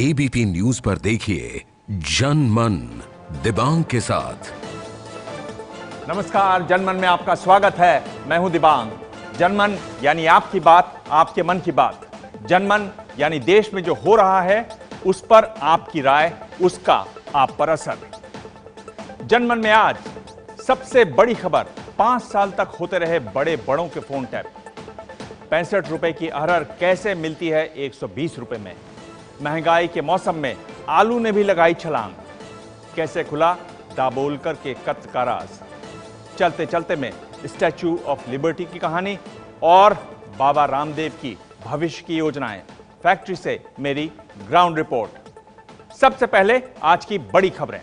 ABP news पर देखिए जन मन दिबांग के साथ। नमस्कार, जनमन में आपका स्वागत है। मैं हूं दिबांग। जनमन यानी आपकी बात, आपके मन की बात। जनमन यानी देश में जो हो रहा है उस पर आपकी राय, उसका आप पर असर। जनमन में आज सबसे बड़ी खबर, 5 साल तक होते रहे बड़े बड़ों के फोन टैप। 65 रुपए की अरहर कैसे मिलती है 120 रुपए में। महंगाई के मौसम में आलू ने भी लगाई छलांग। कैसे खुला दाभोलकर के कत्ल का राज। चलते चलते में स्टैच्यू ऑफ लिबर्टी की कहानी और बाबा रामदेव की भविष्य की योजनाएं। फैक्ट्री से मेरी ग्राउंड रिपोर्ट। सबसे पहले आज की बड़ी खबरें।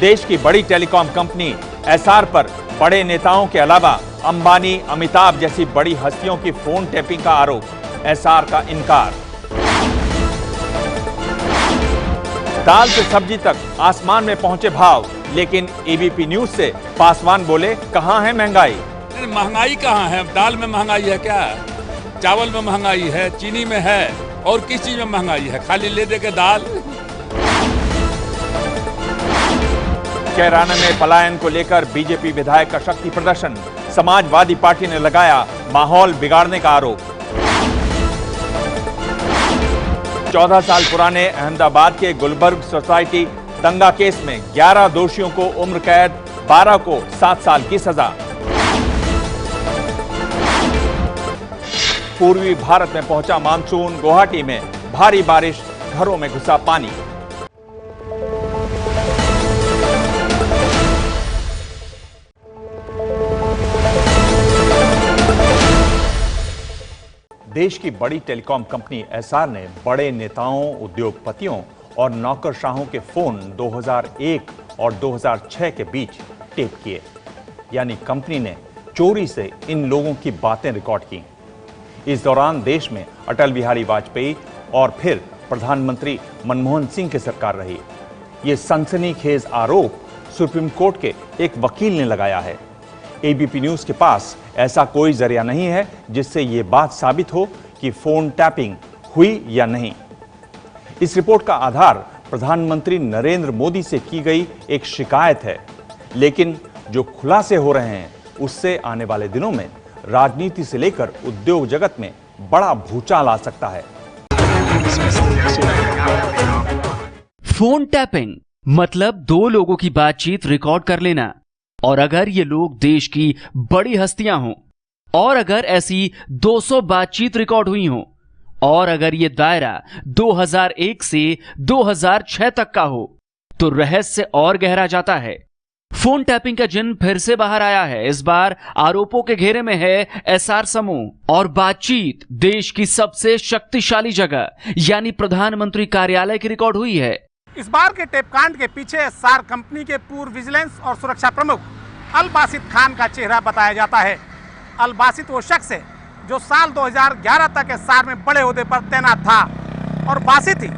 देश की बड़ी टेलीकॉम कंपनी एसआर पर बड़े नेताओं के अलावा अंबानी, अमिताभ जैसी बड़ी हस्तियों की फोन टैपिंग का आरोप। एसआर का इनकार। दाल से सब्जी तक आसमान में पहुंचे भाव, लेकिन एबीपी न्यूज से पासवान बोले, कहां है महंगाई? महंगाई कहां है? दाल में महंगाई है क्या? चावल में महंगाई है, चीनी में है, और किस चीज में महंगाई है? खाली ले दे के दाल। कैराना में पलायन को लेकर बीजेपी विधायक का शक्ति प्रदर्शन। समाजवादी पार्टी ने लगाया माहौल बिगाड़ने का आरोप। 14 साल पुराने अहमदाबाद के गुलबर्ग सोसाइटी दंगा केस में 11 दोषियों को उम्र कैद, 12 को 7 साल की सजा। पूर्वी भारत में पहुंचा मानसून। गुवाहाटी में भारी बारिश, घरों में घुसा पानी। देश की बड़ी टेलीकॉम कंपनी एसआर ने बड़े नेताओं, उद्योगपतियों और नौकरशाहों के फोन 2001 और 2006 के बीच टेप किए। यानी कंपनी ने चोरी से इन लोगों की बातें रिकॉर्ड की। इस दौरान देश में अटल बिहारी वाजपेयी और फिर प्रधानमंत्री मनमोहन सिंह की सरकार रही। यह सनसनीखेज आरोप सुप्रीम कोर्ट के एक वकील ने लगाया है। एबीपी न्यूज के पास ऐसा कोई जरिया नहीं है जिससे यह बात साबित हो कि फोन टैपिंग हुई या नहीं। इस रिपोर्ट का आधार प्रधानमंत्री नरेंद्र मोदी से की गई एक शिकायत है, लेकिन जो खुलासे हो रहे हैं उससे आने वाले दिनों में राजनीति से लेकर उद्योग जगत में बड़ा भूचाल आ सकता है। फोन टैपिंग मतलब 2 लोगों की बातचीत रिकॉर्ड कर लेना, और अगर ये लोग देश की बड़ी हस्तियां हों, और अगर ऐसी 200 बातचीत रिकॉर्ड हुई हों, और अगर ये दायरा 2001 से 2006 तक का हो, तो रहस्य और गहरा जाता है। फोन टैपिंग का जिन फिर से बाहर आया है। इस बार आरोपों के घेरे में है एसआर समूह, और बातचीत देश की सबसे शक्तिशाली जगह यानी प्रधानमंत्री कार्यालय की रिकॉर्ड हुई है। इस बार के टेप कांड के पीछे एसआर कंपनी के पूर्व विजिलेंस और सुरक्षा प्रमुख अल बासित खान का चेहरा बताया जाता है। अल बासित वो शख्स है जो साल 2011 तक एसआर में बड़े ओहदे पर तैनात था, और बासित ही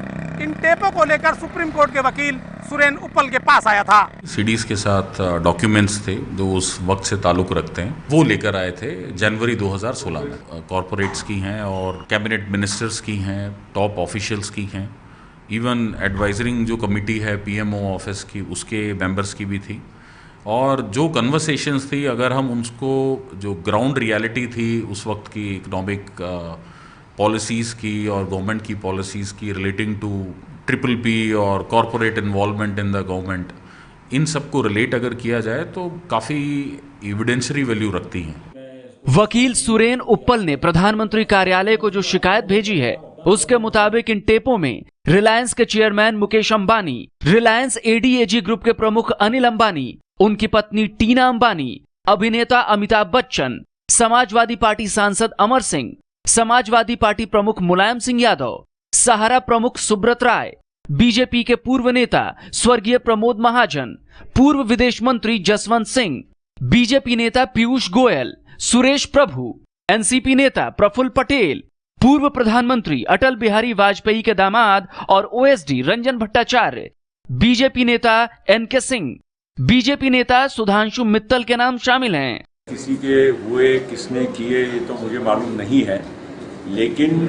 इन टेपों को लेकर सुप्रीम कोर्ट के वकील सुरेन उप्पल के पास आया था। सीडीज के साथ डॉक्यूमेंट्स थे जो उस वक्त से ताल्लुक रखते हैं, वो लेकर आए थे जनवरी 2016 में। कॉरपोरेट्स की हैं और कैबिनेट मिनिस्टर्स की हैं, टॉप ऑफिशियल्स की हैं, इवन एडवाइजरिंग जो कमेटी है पीएमओ ऑफिस की, उसके मेंबर्स की भी थी। और जो कन्वर्सेशंस थी, अगर हम उसको, जो ग्राउंड रियलिटी थी उस वक्त की इकोनॉमिक पॉलिसीज़ की और गवर्नमेंट की पॉलिसीज़ की रिलेटिंग टू PPP और corporate involvement in the government, इन सबको रिलेट अगर किया जाए तो काफ़ी एविडेंशरी वैल्यू रखती हैं। वकील सुरेन उप्पल ने प्रधानमंत्री कार्यालय को जो शिकायत भेजी है, उसके मुताबिक इन टेपों में रिलायंस के chairman Mukesh Ambani, Reliance ADAG group के प्रमुख अनिल अंबानी, उनकी पत्नी टीना अंबानी, अभिनेता अमिताभ बच्चन, समाजवादी पार्टी सांसद अमर सिंह, समाजवादी पार्टी प्रमुख मुलायम सिंह यादव, सहारा प्रमुख सुब्रत राय, बीजेपी के पूर्व नेता स्वर्गीय प्रमोद महाजन, पूर्व विदेश मंत्री जसवंत सिंह, बीजेपी नेता पीयूष गोयल, सुरेश प्रभु, एनसीपी नेता प्रफुल्ल पटेल, पूर्व प्रधानमंत्री अटल बिहारी वाजपेयी के दामाद और ओएसडी रंजन भट्टाचार्य, बीजेपी नेता एनके सिंह, बीजेपी नेता सुधांशु मित्तल के नाम शामिल हैं। किसी के हुए, किसने किए, ये तो मुझे मालूम नहीं है, लेकिन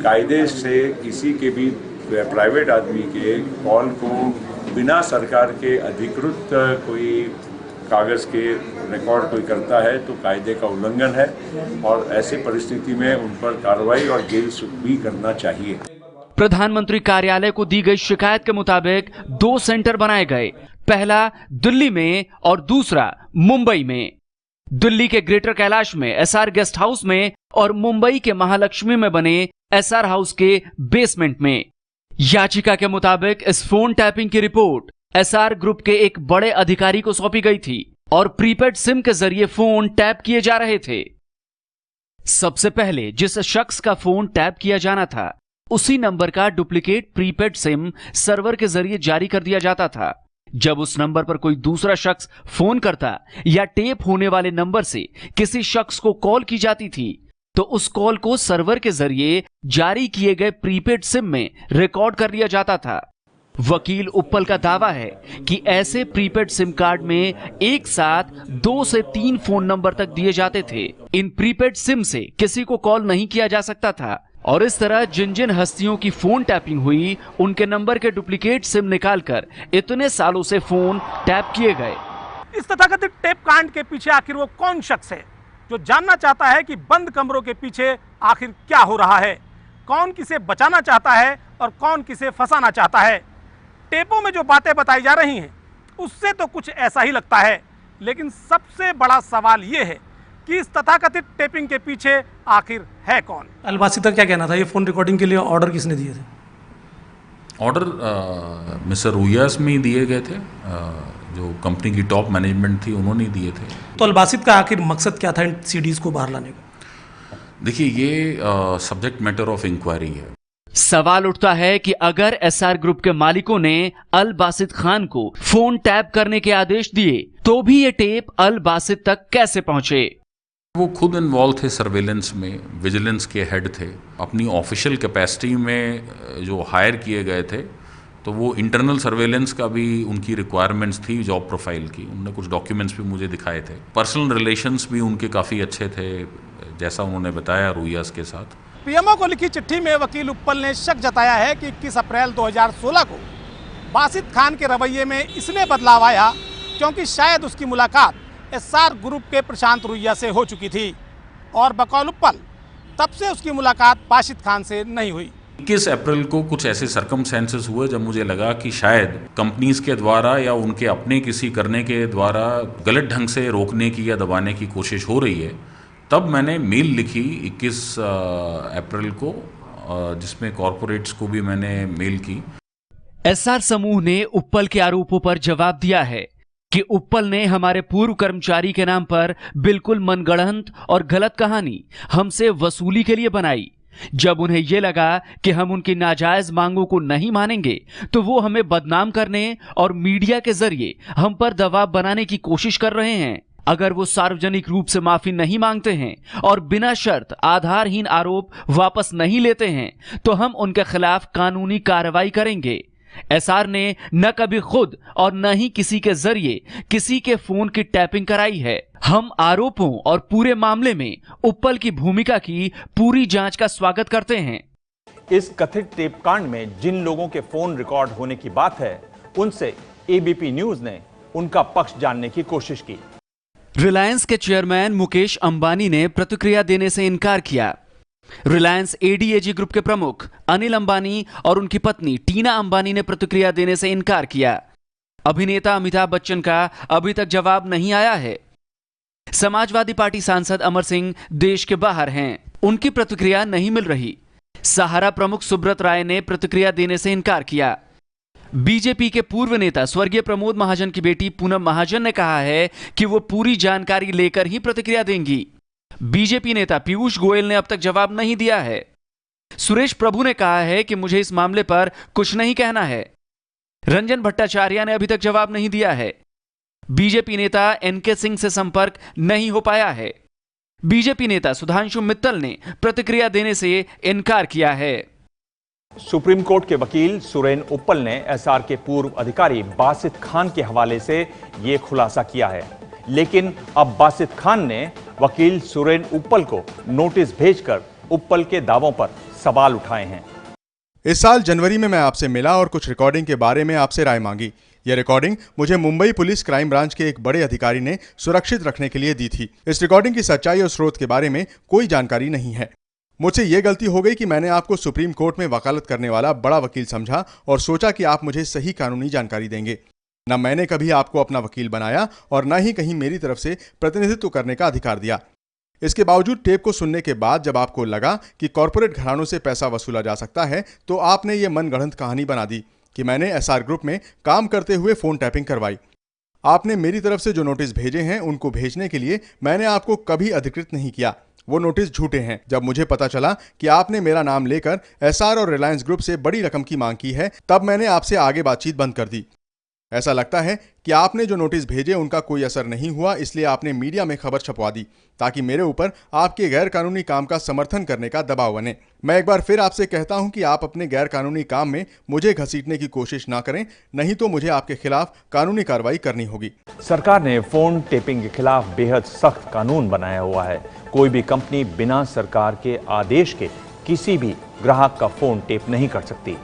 कायदे से किसी के भी प्राइवेट आदमी के कॉल को बिना सरकार के अधिकृत कोई कागज़ के रिकॉर्ड कोई करता है तो कायदे का उल्लंघन है और ऐसी परिस्थिति में उन पर कार्रवाई और जेल भी करना चाहिए। प्रधानमंत्री कार्यालय को दी गई शिकायत के मुताबिक 2 सेंटर बनाए गए, पहला दिल्ली में और दूसरा मुंबई में। दिल्ली के ग्रेटर कैलाश में एसआर गेस्ट हाउस में और मुंबई के महालक्ष्मी में बने एसआर हाउस के बेसमेंट में। याचिका के मुताबिक इस फोन टैपिंग की रिपोर्ट एसआर ग्रुप के एक बड़े अधिकारी को सौंपी गई थी और प्रीपेड सिम के जरिए फोन टैप किए जा रहे थे। सबसे पहले जिस शख्स का फोन टैप किया जाना था उसी नंबर का डुप्लीकेट प्रीपेड सिम सर्वर के जरिए जारी कर दिया जाता था। जब उस नंबर पर कोई दूसरा शख्स फोन करता या टेप होने वाले नंबर से किसी शख्स को कॉल की जाती थी तो उस कॉल को सर्वर के जरिए जारी किए गए प्रीपेड सिम में रिकॉर्ड कर लिया जाता था। वकील उप्पल का दावा है कि ऐसे प्रीपेड सिम कार्ड में एक साथ 2 से 3 फोन नंबर तक दिए जाते थे। इन प्रीपेड सिम से किसी को कॉल नहीं किया जा सकता था और इस तरह जिन जिन हस्तियों की फोन टैपिंग हुई उनके नंबर के डुप्लीकेट सिम निकालकर इतने सालों से फोन टैप किए गए। इस तथाकथित टेप कांड के पीछे आखिर वो कौन शख्स है जो जानना चाहता है कि बंद कमरों के पीछे आखिर क्या हो रहा है, कौन किसे बचाना चाहता है और कौन किसे फंसाना चाहता है। टेपों में जो बातें बताई जा रही हैं उससे तो कुछ ऐसा ही लगता है, लेकिन सबसे बड़ा सवाल ये है कि इस तथाकथित टेपिंग के पीछे आखिर है कौन। अलबासी का क्या कहना था, ये फोन रिकॉर्डिंग के लिए ऑर्डर किसने दिए थे? ऑर्डर मिस्टर रुयास में ही दिए गए थे, जो कंपनी की टॉप मैनेजमेंट थी उन्होंने ही दिए थे। तो अलबासित का आखिर मकसद क्या था इन सीडीज को बाहर लाने का? देखिए, ये सब्जेक्ट मैटर ऑफ इंक्वायरी है। सवाल उठता है कि अगर एसआर ग्रुप के मालिकों ने अल बासित खान को फोन टैप करने के आदेश दिए तो भी ये टेप अल बासित तक कैसे पहुंचे? वो खुद इन्वॉल्व थे सर्वेलेंस में, विजिलेंस के हेड थे। अपनी ऑफिशियल कैपेसिटी में जो हायर किए गए थे तो वो इंटरनल सर्वेलेंस का भी उनकी रिक्वायरमेंट्स थी जॉब प्रोफाइल की। उन्होंने कुछ डॉक्यूमेंट्स भी मुझे दिखाए थे। पर्सनल रिलेशंस भी उनके काफ़ी अच्छे थे, जैसा उन्होंने बताया रुयास के साथ। पीएमओ को लिखी चिट्ठी में वकील उप्पल ने शक जताया है कि 21 अप्रैल 2016 को बासित खान के रवैये में इसलिए बदलाव आया क्योंकि शायद उसकी मुलाकात एसआर ग्रुप के प्रशांत रुइया से हो चुकी थी और बकौल उप्पल तब से उसकी मुलाकात बासित खान से नहीं हुई। 21 अप्रैल को कुछ ऐसे सर्कमस्टेंसेस हुए जब मुझे लगा कि शायद कंपनीज के द्वारा या उनके अपने किसी करने के द्वारा गलत ढंग से रोकने की या दबाने की कोशिश हो रही है। तब मैंने मेल लिखी 21 अप्रैल को, जिसमें कॉरपोरेट्स को भी मैंने मेल की। एसआर समूह ने उप्पल के आरोपों पर जवाब दिया है कि उप्पल ने हमारे पूर्व कर्मचारी के नाम पर बिल्कुल मनगढ़ंत और गलत कहानी हमसे वसूली के लिए बनाई। जब उन्हें यह लगा कि हम उनकी नाजायज मांगों को नहीं मानेंगे तो वो हमें बदनाम करने और मीडिया के जरिए हम पर दबाव बनाने की कोशिश कर रहे हैं। अगर वो सार्वजनिक रूप से माफी नहीं मांगते हैं और बिना शर्त आधारहीन आरोप वापस नहीं लेते हैं तो हम उनके खिलाफ कानूनी कार्रवाई करेंगे। एसआर ने न कभी खुद और न ही किसी के जरिए किसी के फोन की टैपिंग कराई है। हम आरोपों और पूरे मामले में उप्पल की भूमिका की पूरी जांच का स्वागत करते हैं। इस कथित टेप कांड में जिन लोगों के फोन रिकॉर्ड होने की बात है उनसे एबीपी न्यूज ने उनका पक्ष जानने की कोशिश की। रिलायंस के चेयरमैन मुकेश अंबानी ने प्रतिक्रिया देने से इनकार किया। रिलायंस एडीएजी ग्रुप के प्रमुख अनिल अंबानी और उनकी पत्नी टीना अंबानी ने प्रतिक्रिया देने से इनकार किया। अभिनेता अमिताभ बच्चन का अभी तक जवाब नहीं आया है। समाजवादी पार्टी सांसद अमर सिंह देश के बाहर हैं, उनकी प्रतिक्रिया नहीं मिल रही। सहारा प्रमुख सुब्रत राय ने प्रतिक्रिया देने से इनकार किया। बीजेपी के पूर्व नेता स्वर्गीय प्रमोद महाजन की बेटी पूनम महाजन ने कहा है कि वो पूरी जानकारी लेकर ही प्रतिक्रिया देंगी। बीजेपी नेता पीयूष गोयल ने अब तक जवाब नहीं दिया है। सुरेश प्रभु ने कहा है कि मुझे इस मामले पर कुछ नहीं कहना है। रंजन भट्टाचार्य ने अभी तक जवाब नहीं दिया है। बीजेपी नेता एनके सिंह से संपर्क नहीं हो पाया है। बीजेपी नेता सुधांशु मित्तल ने प्रतिक्रिया देने से इनकार किया है। सुप्रीम कोर्ट के वकील सुरेन उप्पल ने एसआर के पूर्व अधिकारी बासित खान के हवाले से यह खुलासा किया है, लेकिन अब बासित खान ने वकील सुरेन उप्पल को नोटिस भेजकर उप्पल के दावों पर सवाल उठाए हैं। इस साल जनवरी में मैं आपसे मिला और कुछ रिकॉर्डिंग के बारे में आपसे राय मांगी। यह रिकॉर्डिंग मुझे मुंबई पुलिस क्राइम ब्रांच के एक बड़े अधिकारी ने सुरक्षित रखने के लिए दी थी। इस रिकॉर्डिंग की सच्चाई और स्रोत के बारे में कोई जानकारी नहीं है। मुझसे यह गलती हो गई कि मैंने आपको सुप्रीम कोर्ट में वकालत करने वाला बड़ा वकील समझा और सोचा कि आप मुझे सही कानूनी जानकारी देंगे। न मैंने कभी आपको अपना वकील बनाया और न ही कहीं मेरी तरफ से प्रतिनिधित्व करने का अधिकार दिया। इसके बावजूद टेप को सुनने के बाद जब आपको लगा कि कॉरपोरेट घरानों से पैसा वसूला जा सकता है, तो आपने ये मनगढ़ंत कहानी बना दी कि मैंने एसआर ग्रुप में काम करते हुए फोन टैपिंग करवाई। आपने मेरी तरफ से जो नोटिस भेजे हैं उनको भेजने के लिए मैंने आपको कभी अधिकृत नहीं किया। वो नोटिस झूठे हैं। जब मुझे पता चला कि आपने मेरा नाम लेकर एसआर और रिलायंस ग्रुप से बड़ी रकम की मांग की है, तब मैंने आपसे आगे बातचीत बंद कर दी। ऐसा लगता है कि आपने जो नोटिस भेजे उनका कोई असर नहीं हुआ, इसलिए आपने मीडिया में खबर छपवा दी ताकि मेरे ऊपर आपके गैर कानूनी काम का समर्थन करने का दबाव बने। मैं एक बार फिर आपसे कहता हूं कि आप अपने गैर कानूनी काम में मुझे घसीटने की कोशिश ना करें, नहीं तो मुझे आपके खिलाफ कानूनी कार्रवाई करनी होगी। सरकार ने फोन टेपिंग के खिलाफ बेहद सख्त कानून बनाया हुआ है। कोई भी कंपनी बिना सरकार के आदेश के किसी भी ग्राहक का फोन टेप नहीं कर सकती।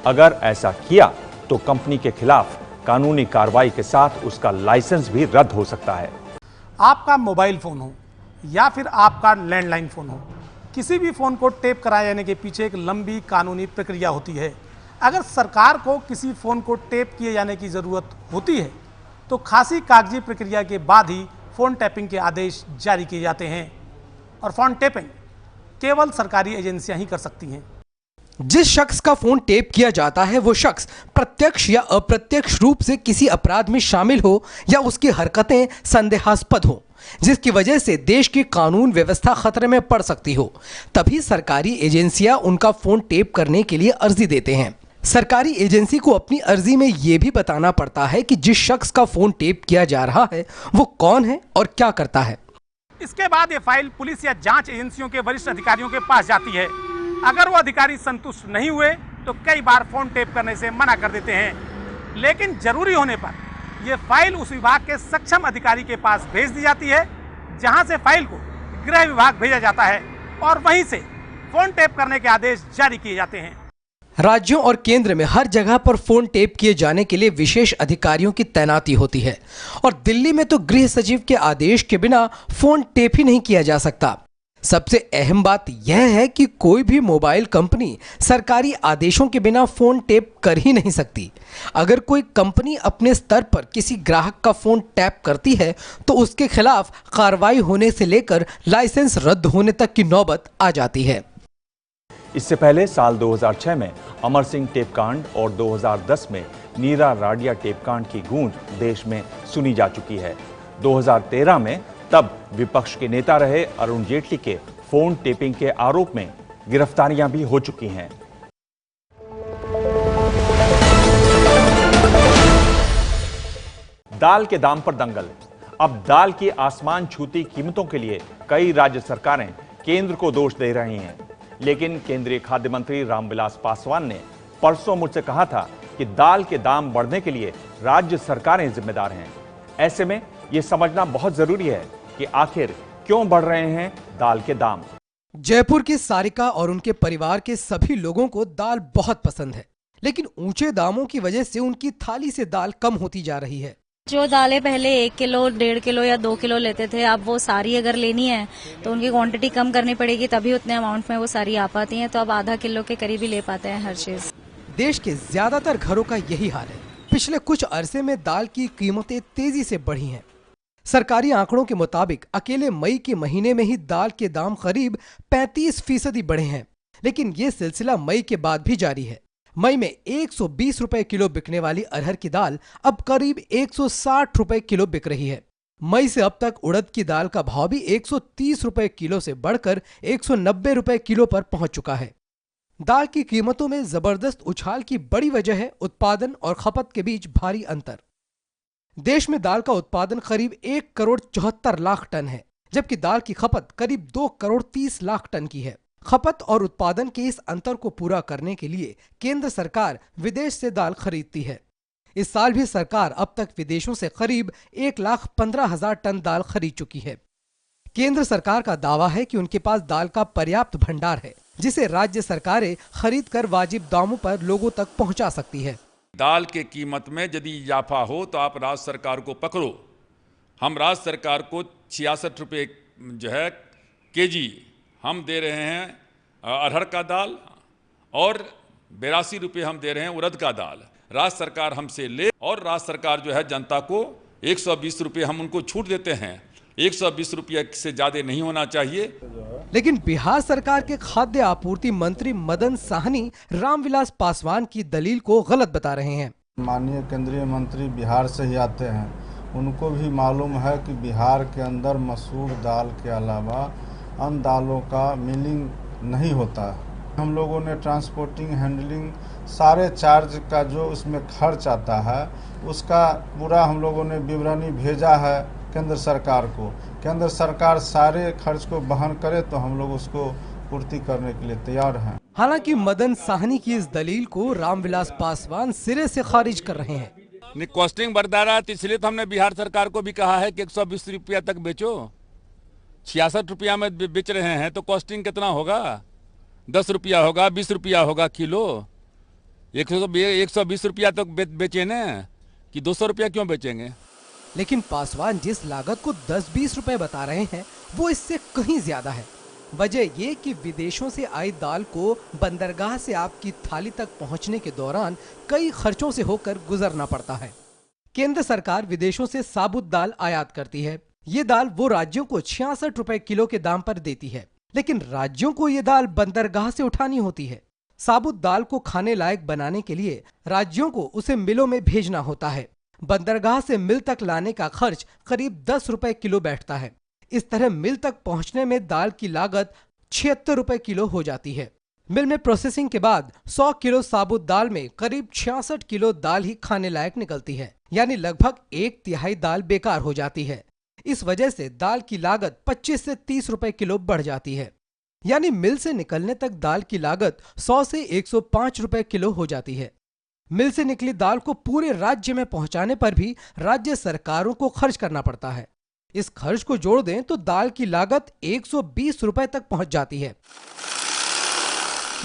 अगर ऐसा किया तो कंपनी के खिलाफ कानूनी कार्रवाई के साथ उसका लाइसेंस भी रद्द हो सकता है। आपका मोबाइल फ़ोन हो या फिर आपका लैंडलाइन फ़ोन हो, किसी भी फ़ोन को टेप कराए जाने के पीछे एक लंबी कानूनी प्रक्रिया होती है। अगर सरकार को किसी फ़ोन को टेप किए जाने की ज़रूरत होती है तो खासी कागजी प्रक्रिया के बाद ही फ़ोन टैपिंग के आदेश जारी किए जाते हैं और फ़ोन टेपिंग केवल सरकारी एजेंसियां ही कर सकती हैं। जिस शख्स का फोन टेप किया जाता है वो शख्स प्रत्यक्ष या अप्रत्यक्ष रूप से किसी अपराध में शामिल हो या उसकी हरकतें संदेहास्पद हो, जिसकी वजह से देश की कानून व्यवस्था खतरे में पड़ सकती हो, तभी सरकारी एजेंसियां उनका फोन टेप करने के लिए अर्जी देते हैं। सरकारी एजेंसी को अपनी अर्जी में यह भी बताना पड़ता है कि जिस शख्स का फोन टेप किया जा रहा है वो कौन है और क्या करता है। इसके बाद ये फाइल पुलिस या जांच एजेंसियों के वरिष्ठ अधिकारियों के पास जाती है। अगर वो अधिकारी संतुष्ट नहीं हुए तो कई बार फोन टेप करने से मना कर देते हैं, लेकिन जरूरी होने पर यह फाइल उस विभाग के सक्षम अधिकारी के पास भेज दी जाती है, जहां से फाइल को गृह विभाग भेजा जाता है और वहीं से फोन टेप करने के आदेश जारी किए जाते हैं। राज्यों और केंद्र में हर जगह पर फोन टेप किए जाने के लिए विशेष अधिकारियों की तैनाती होती है और दिल्ली में तो गृह सचिव के आदेश के बिना फोन टेप ही नहीं किया जा सकता। सबसे अहम बात यह है कि कोई भी मोबाइल कंपनी सरकारी आदेशों के बिना फोन टेप कर ही नहीं सकती। अगर कोई कंपनी अपने स्तर पर किसी ग्राहक का फोन टैप करती है तो उसके खिलाफ कार्रवाई होने से लेकर लाइसेंस रद्द होने तक की नौबत आ जाती है। इससे पहले साल 2006 में अमर सिंह टेप कांड और 2010 में नीरा राडिया टेप कांड की गूंज देश में सुनी जा चुकी है। 2013 में तब विपक्ष के नेता रहे अरुण जेटली के फोन टेपिंग के आरोप में गिरफ्तारियां भी हो चुकी हैं। दाल के दाम पर दंगल। अब दाल की आसमान छूती कीमतों के लिए कई राज्य सरकारें केंद्र को दोष दे रही हैं, लेकिन केंद्रीय खाद्य मंत्री रामविलास पासवान ने परसों मुझसे कहा था कि दाल के दाम बढ़ने के लिए राज्य सरकारें जिम्मेदार हैं। ऐसे में यह समझना बहुत जरूरी है कि आखिर क्यों बढ़ रहे हैं दाल के दाम। जयपुर की सारिका और उनके परिवार के सभी लोगों को दाल बहुत पसंद है, लेकिन ऊंचे दामों की वजह से उनकी थाली से दाल कम होती जा रही है। जो दालें पहले 1 किलो 1.5 किलो या 2 किलो लेते थे, अब वो सारी अगर लेनी है तो उनकी क्वांटिटी कम करनी पड़ेगी, तभी उतने अमाउंट में वो सारी आ पाती हैं। तो अब आधा किलो के करीब ही ले पाते हैं हर चीज। देश के ज्यादातर घरों का यही हाल है। पिछले कुछ अरसे में दाल की कीमतें तेजी से बढ़ी हैं। सरकारी आंकड़ों के मुताबिक अकेले मई के महीने में ही दाल के दाम करीब 35% बढ़े हैं, लेकिन ये सिलसिला मई के बाद भी जारी है। मई में 120 रुपए किलो बिकने वाली अरहर की दाल अब करीब 160 रुपए किलो बिक रही है। मई से अब तक उड़द की दाल का भाव भी 130 रुपए किलो से बढ़कर 190 रुपए किलो पर पहुंच चुका है। दाल की कीमतों में जबरदस्त उछाल की बड़ी वजह है उत्पादन और खपत के बीच भारी अंतर। देश में दाल का उत्पादन करीब 1 करोड़ 74 लाख टन है, जबकि दाल की खपत करीब 2 करोड़ 30 लाख टन की है। खपत और उत्पादन के इस अंतर को पूरा करने के लिए केंद्र सरकार विदेश से दाल खरीदती है। इस साल भी सरकार अब तक विदेशों से करीब 1,15,000 टन दाल खरीद चुकी है। केंद्र सरकार का दावा है कि उनके पास दाल का पर्याप्त भंडार है, जिसे राज्य सरकारें खरीद कर वाजिब दामों पर लोगों तक पहुंचा सकती है। दाल के कीमत में यदि इजाफा हो तो आप राज्य सरकार को पकड़ो। हम राज्य सरकार को 66 रुपये जो है केजी हम दे रहे हैं अरहर का दाल और 82 रुपये हम दे रहे हैं उड़द का दाल। राज्य सरकार हमसे ले और राज्य सरकार जो है जनता को 120 रुपये हम उनको छूट देते हैं। 120 रुपये से ज्यादा नहीं होना चाहिए। लेकिन बिहार सरकार के खाद्य आपूर्ति मंत्री मदन साहनी रामविलास पासवान की दलील को गलत बता रहे हैं। माननीय केंद्रीय मंत्री बिहार से ही आते हैं, उनको भी मालूम है कि बिहार के अंदर मसूर दाल के अलावा अन्य दालों का मिलिंग नहीं होता है। हम लोगों ने ट्रांसपोर्टिंग, हैंडलिंग, सारे चार्ज का जो उसमें खर्च आता है उसका पूरा हम लोगों ने विवरणी भेजा है केंद्र सरकार को। केंद्र सरकार सारे खर्च को वहन करे तो हम लोग उसको पूर्ति करने के लिए तैयार हैं। हालांकि मदन साहनी की इस दलील को रामविलास पासवान सिरे से खारिज कर रहे हैं। कॉस्टिंग बढ़ता रहा तो इसलिए तो हमने बिहार सरकार को भी कहा है कि 120 रुपया तक बेचो। 66 रुपया में बेच रहे हैं तो कॉस्टिंग कितना होगा? 10 रुपया होगा, 20 रुपया होगा किलो। 120 रुपया तक बेचे न कि 200 रुपया क्यों बेचेंगे? लेकिन पासवान जिस लागत को 10-20 रुपए बता रहे हैं वो इससे कहीं ज्यादा है। वजह ये कि विदेशों से आई दाल को बंदरगाह से आपकी थाली तक पहुंचने के दौरान कई खर्चों से होकर गुजरना पड़ता है। केंद्र सरकार विदेशों से साबुत दाल आयात करती है। ये दाल वो राज्यों को 66 रुपए किलो के दाम पर देती है, लेकिन राज्यों को ये दाल बंदरगाह से उठानी होती है। साबुत दाल को खाने लायक बनाने के लिए राज्यों को उसे मिलों में भेजना होता है। बंदरगाह से मिल तक लाने का खर्च करीब 10 रुपए किलो बैठता है। इस तरह मिल तक पहुंचने में दाल की लागत 76 रुपए किलो हो जाती है। मिल में प्रोसेसिंग के बाद 100 किलो साबुत दाल में करीब 66 किलो दाल ही खाने लायक निकलती है, यानी लगभग 1/3 दाल बेकार हो जाती है। इस वजह से दाल की लागत 25 से 30 रुपए किलो बढ़ जाती है, यानी मिल से निकलने तक दाल की लागत 100 से 105 रुपए किलो हो जाती है। मिल से निकली दाल को पूरे राज्य में पहुंचाने पर भी राज्य सरकारों को खर्च करना पड़ता है। इस खर्च को जोड़ दें तो दाल की लागत 120 रुपए तक पहुंच जाती है।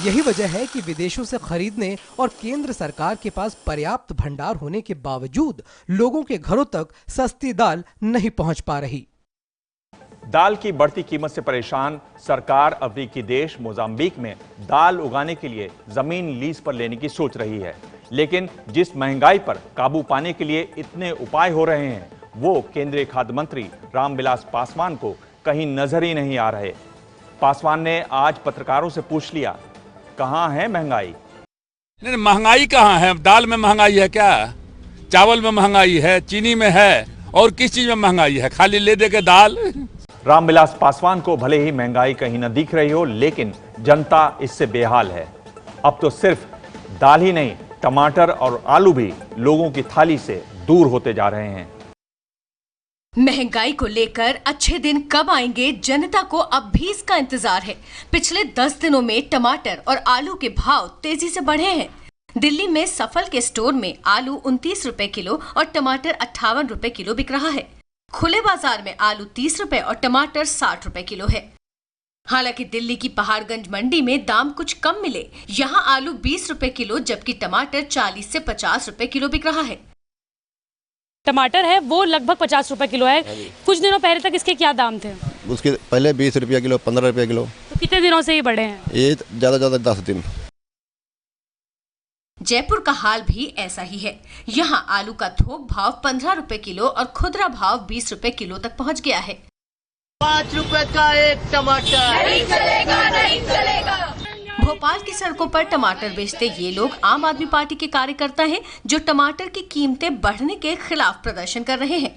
यही वजह है कि विदेशों से खरीदने और केंद्र सरकार के पास पर्याप्त भंडार होने के बावजूद लोगों के घरों तक सस्ती दाल नहीं पहुंच पा रही। दाल की बढ़ती कीमत से परेशान सरकार अफ्रीकी देश मोजाम्बिक में दाल उगाने के लिए जमीन लीज पर लेने की सोच रही है, लेकिन जिस महंगाई पर काबू पाने के लिए इतने उपाय हो रहे हैं वो केंद्रीय खाद्य मंत्री रामविलास पासवान को कहीं नजर ही नहीं आ रहे। पासवान ने आज पत्रकारों से पूछ लिया, कहां है महंगाई? नहीं, महंगाई कहां है? दाल में महंगाई है क्या? चावल में महंगाई है, चीनी में है, और किस चीज में महंगाई है? खाली ले दे के दाल। रामविलास पासवान को भले ही महंगाई कहीं न दिख रही हो, लेकिन जनता इससे बेहाल है। अब तो सिर्फ दाल ही नहीं, टमाटर और आलू भी लोगों की थाली से दूर होते जा रहे हैं। महंगाई को लेकर अच्छे दिन कब आएंगे, जनता को अब भी इसका इंतजार है। पिछले 10 दिनों में टमाटर और आलू के भाव तेजी से बढ़े हैं। दिल्ली में सफल के स्टोर में आलू 29 रुपए किलो और टमाटर 58 रुपए किलो बिक रहा है। खुले बाजार में आलू 30 रुपए और टमाटर 60 रुपए किलो है। हालांकि दिल्ली की पहाड़गंज मंडी में दाम कुछ कम मिले। यहाँ आलू 20 रुपए किलो जबकि टमाटर 40 से 50 रुपए किलो बिक रहा है। टमाटर है वो लगभग 50 रुपए किलो है। कुछ दिनों पहले तक इसके क्या दाम थे? उसके पहले 20 रुपया किलो, 15 रुपया किलो। तो कितने दिनों से ही बढ़े हैं? ये ज्यादा 10 दिन। जयपुर का हाल भी ऐसा ही है। यहाँ आलू का थोक भाव 15 रुपए किलो और खुदरा भाव 20 रुपए किलो तक पहुँच गया है। 5 रुपए का एक टमाटर नहीं चलेगा, नहीं चलेगा। भोपाल की सड़कों पर टमाटर बेचते ये लोग आम आदमी पार्टी के कार्यकर्ता हैं, जो टमाटर की कीमतें बढ़ने के खिलाफ प्रदर्शन कर रहे हैं।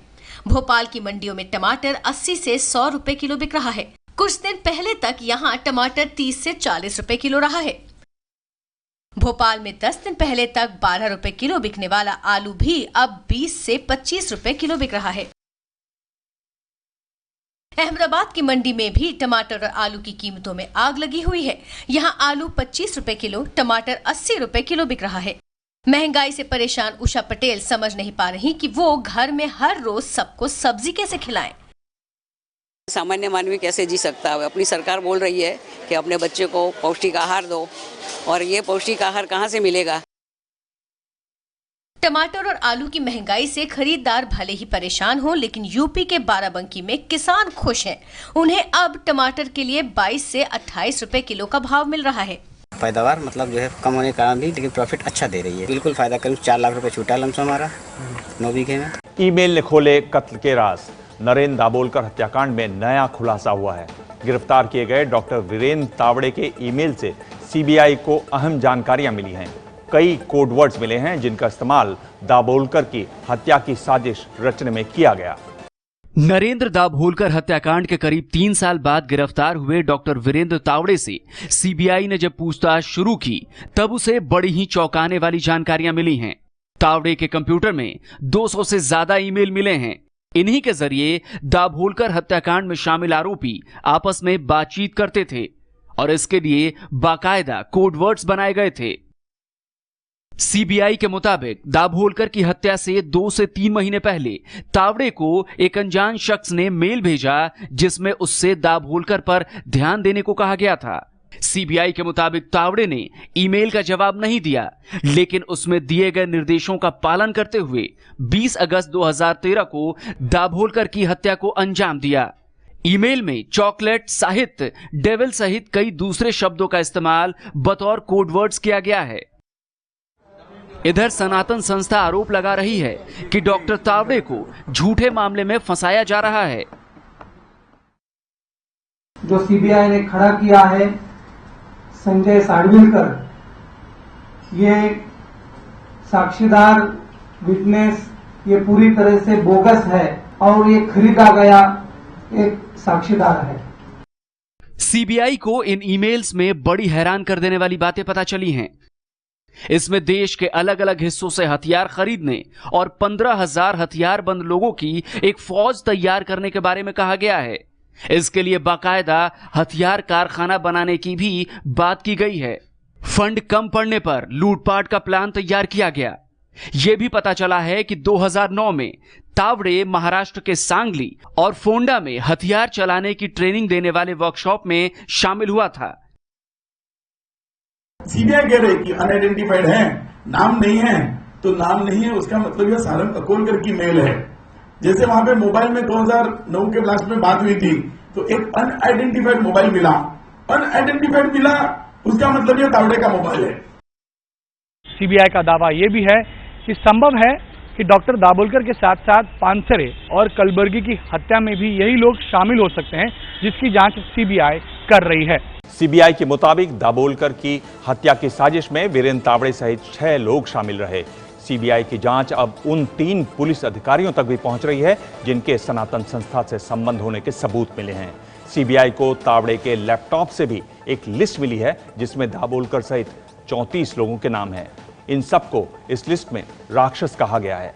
भोपाल की मंडियों में टमाटर 80 से 100 रुपए किलो बिक रहा है। कुछ दिन पहले तक यहाँ टमाटर 30 से 40 रुपए किलो रहा है। भोपाल में 10 दिन पहले तक 12 रुपए किलो बिकने वाला आलू भी अब 20 से 25 रुपए किलो बिक रहा है। अहमदाबाद की मंडी में भी टमाटर और आलू की कीमतों में आग लगी हुई है। यहाँ आलू 25 रुपए किलो, टमाटर 80 रुपए किलो बिक रहा है। महंगाई से परेशान उषा पटेल समझ नहीं पा रही कि वो घर में हर रोज सबको सब्जी कैसे खिलाएं। सामान्य मानवी कैसे जी सकता है? अपनी सरकार बोल रही है कि अपने बच्चे को पौष्टिक आहार दो, और ये पौष्टिक आहार कहाँ से मिलेगा? टमाटर और आलू की महंगाई से खरीदार भले ही परेशान हो, लेकिन यूपी के बाराबंकी में किसान खुश हैं। उन्हें अब टमाटर के लिए 22 से 28 रुपए किलो का भाव मिल रहा है। पैदावार मतलब जो है कम होने के कारण भी, लेकिन प्रॉफिट अच्छा दे रही है। बिल्कुल फायदा, करीब 4 लाख रुपए छूटा लमसम हमारा 9 बीघे में। ईमेल ने खोले कत्ल के राज। नरेंद्र दाभोलकर हत्याकांड में नया खुलासा हुआ है। गिरफ्तार किए गए डॉक्टर वीरेंद्र तावड़े के ईमेल से सीबीआई को अहम जानकारियां मिली हैं। कई कोडवर्ड्स मिले हैं जिनका इस्तेमाल दाभोलकर की हत्या की साजिश रचने में किया गया। नरेंद्र दाभोलकर हत्याकांड के करीब 3 साल बाद गिरफ्तार हुए डॉक्टर वीरेंद्र तावड़े से सीबीआई ने जब पूछताछ शुरू की, तब उसे बड़ी ही चौंकाने वाली जानकारियां मिली हैं। तावड़े के कंप्यूटर में 200 से ज्यादा ईमेल मिले हैं। इन्हीं के जरिए दाभोलकर हत्याकांड में शामिल आरोपी आपस में बातचीत करते थे और इसके लिए बाकायदा कोडवर्ड्स बनाए गए थे। सीबीआई के मुताबिक दाभोलकर की हत्या से 2 से 3 महीने पहले तावड़े को एक अनजान शख्स ने मेल भेजा, जिसमें उससे दाभोलकर पर ध्यान देने को कहा गया था। सीबीआई के मुताबिक तावड़े ने ईमेल का जवाब नहीं दिया, लेकिन उसमें दिए गए निर्देशों का पालन करते हुए 20 अगस्त 2013 को दाभोलकर की हत्या को अंजाम दिया। ईमेल में चॉकलेट, साहित्य, डेविल सहित कई दूसरे शब्दों का इस्तेमाल बतौर कोडवर्ड्स किया गया है। इधर सनातन संस्था आरोप लगा रही है कि डॉक्टर तावड़े को झूठे मामले में फंसाया जा रहा है। जो सीबीआई ने खड़ा किया है संजय साडविलकर, ये साक्षीदार विटनेस ये पूरी तरह से बोगस है और ये खरीदा गया एक साक्षीदार है। सीबीआई को इन ईमेल्स में बड़ी हैरान कर देने वाली बातें पता चली हैं। इसमें देश के अलग अलग हिस्सों से हथियार खरीदने और 15,000 हथियारबंद लोगों की एक फौज तैयार करने के बारे में कहा गया है। इसके लिए बाकायदा हथियार कारखाना बनाने की भी बात की गई है। फंड कम पड़ने पर लूटपाट का प्लान तैयार किया गया। यह भी पता चला है कि 2009 में तावड़े महाराष्ट्र के सांगली और फोंडा में हथियार चलाने की ट्रेनिंग देने वाले वर्कशॉप में शामिल हुआ था। सीबीआई कह रही कि अनआइडेंटिफाइड है, नाम नहीं है, तो नाम नहीं है उसका मतलब यह सारंग अकोलकर की मेल है। जैसे वहां पे मोबाइल में 2009 के ब्लास्ट में बात हुई थी, तो एक अनआइडेंटिफाइड मोबाइल मिला, अनआइडेंटिफाइड मिला, उसका मतलब यह तावड़े का मोबाइल है। सीबीआई का दावा यह भी है कि संभव है कि डॉक्टर दाभोलकर के साथ साथ पानसरे और कलबर्गी की हत्या में भी यही लोग शामिल हो सकते हैं, जिसकी जांच सीबीआई कर रही है। सीबीआई के मुताबिक दाभोलकर की हत्या की साजिश में वीरेंद्र तावड़े सहित 6 लोग शामिल रहे। सीबीआई की जांच अब उन 3 पुलिस अधिकारियों तक भी पहुंच रही है जिनके सनातन संस्था से संबंध होने के सबूत मिले हैं। सीबीआई को तावड़े के लैपटॉप से भी एक लिस्ट मिली है जिसमें दाभोलकर सहित 34 लोगों के नाम हैं। इन सबको इस लिस्ट में राक्षस कहा गया है।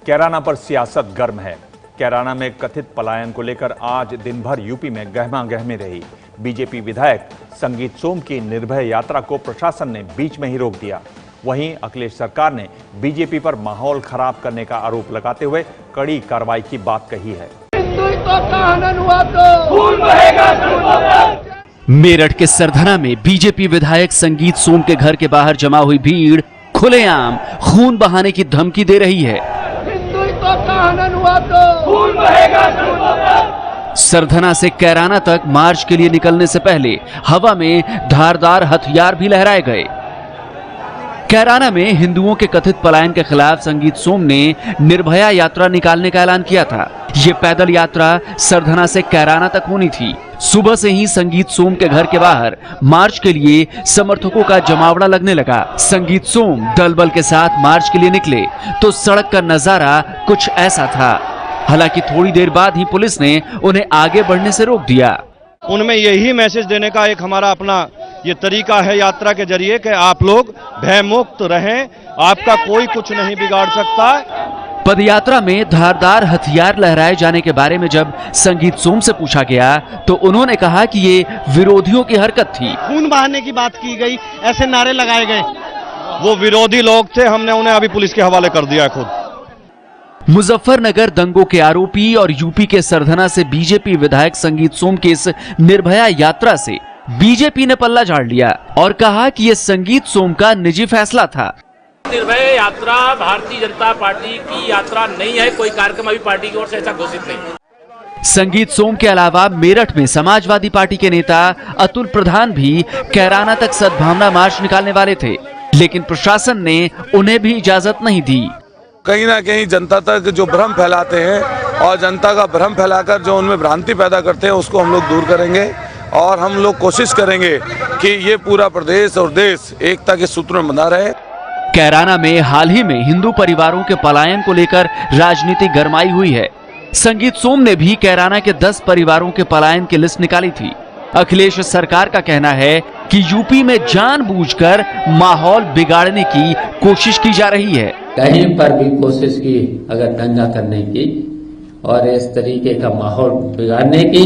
कैराना पर सियासत गर्म है। कैराना में कथित पलायन को लेकर आज दिन भर यूपी में गहमागहमी रही। बीजेपी विधायक संगीत सोम की निर्भय यात्रा को प्रशासन ने बीच में ही रोक दिया। वहीं अखिलेश सरकार ने बीजेपी पर माहौल खराब करने का आरोप लगाते हुए कड़ी कार्रवाई की बात कही है। मेरठ के सरधना में बीजेपी विधायक संगीत सोम के घर के बाहर जमा हुई भीड़ खुलेआम खून बहाने की धमकी दे रही है। सरधना से कैराना तक मार्च के लिए निकलने से पहले हवा में धारदार हथियार भी लहराए गए। कैराना में हिंदुओं के कथित पलायन के खिलाफ संगीत सोम ने निर्भया यात्रा निकालने का ऐलान किया था। ये पैदल यात्रा सरधना से कैराना तक होनी थी। सुबह से ही संगीत सोम के घर के बाहर मार्च के लिए समर्थकों का जमावड़ा लगने लगा। संगीत सोम दल बल के साथ मार्च के लिए निकले तो सड़क का नजारा कुछ ऐसा था। हालांकि थोड़ी देर बाद ही पुलिस ने उन्हें आगे बढ़ने से रोक दिया। उनमें यही मैसेज देने का एक हमारा अपना ये तरीका है यात्रा के जरिए कि आप लोग भयमुक्त रहें, आपका कोई कुछ नहीं बिगाड़ सकता। पदयात्रा में धारदार हथियार लहराए जाने के बारे में जब संगीत सोम से पूछा गया तो उन्होंने कहा कि ये विरोधियों की हरकत थी। खून बहाने की बात की गई, ऐसे नारे लगाए गए, वो विरोधी लोग थे, हमने उन्हें अभी पुलिस के हवाले कर दिया खुद। मुजफ्फरनगर दंगों के आरोपी और यूपी के सरधना से बीजेपी विधायक संगीत सोम की इस निर्भया यात्रा से बीजेपी ने पल्ला झाड़ लिया और कहा कि यह संगीत सोम का निजी फैसला था। निर्भया यात्रा भारतीय जनता पार्टी की यात्रा नहीं है, कोई कार्यक्रम अभी पार्टी की ओर से ऐसा घोषित नहीं। संगीत सोम के अलावा मेरठ में समाजवादी पार्टी के नेता अतुल प्रधान भी कैराना तक सद्भावना मार्च निकालने वाले थे, लेकिन प्रशासन ने उन्हें भी इजाजत नहीं दी। कहीं ना कहीं जनता तक जो भ्रम फैलाते हैं और जनता का भ्रम फैलाकर जो उनमें भ्रांति पैदा करते हैं उसको हम लोग दूर करेंगे और हम लोग कोशिश करेंगे कि ये पूरा प्रदेश और देश एकता के सूत्र में बंधा रहे। कैराना में हाल ही में हिंदू परिवारों के पलायन को लेकर राजनीति गरमाई हुई है। संगीत सोम ने भी कैराना के 10 परिवारों के पलायन की लिस्ट निकाली थी। अखिलेश सरकार का कहना है कि यूपी में जानबूझकर माहौल बिगाड़ने की कोशिश की जा रही है। कहीं पर भी कोशिश की अगर दंगा करने की और इस तरीके का माहौल बिगाड़ने की,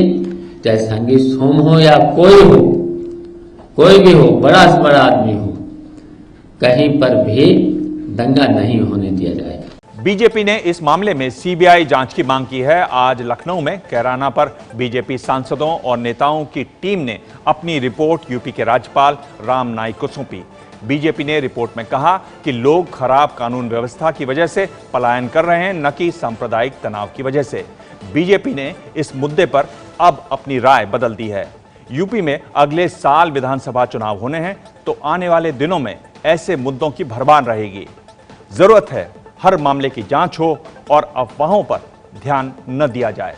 चाहे संगीत सोम हो या कोई भी हो, बड़ा से बड़ा आदमी हो, कहीं पर भी दंगा नहीं होने दिया जाएगा। बीजेपी ने इस मामले में सीबीआई जांच की मांग की है। आज लखनऊ में कैराना पर बीजेपी सांसदों और नेताओं की टीम ने अपनी रिपोर्ट यूपी के राज्यपाल राम नाईक को सौंपी। बीजेपी ने रिपोर्ट में कहा कि लोग खराब कानून व्यवस्था की वजह से पलायन कर रहे हैं, न कि सांप्रदायिक तनाव की वजह से। बीजेपी ने इस मुद्दे पर अब अपनी राय बदल दी है। यूपी में अगले साल विधानसभा चुनाव होने हैं, तो आने वाले दिनों में ऐसे मुद्दों की भरमार रहेगी। जरूरत है हर मामले की जांच हो और अफवाहों पर ध्यान न दिया जाए।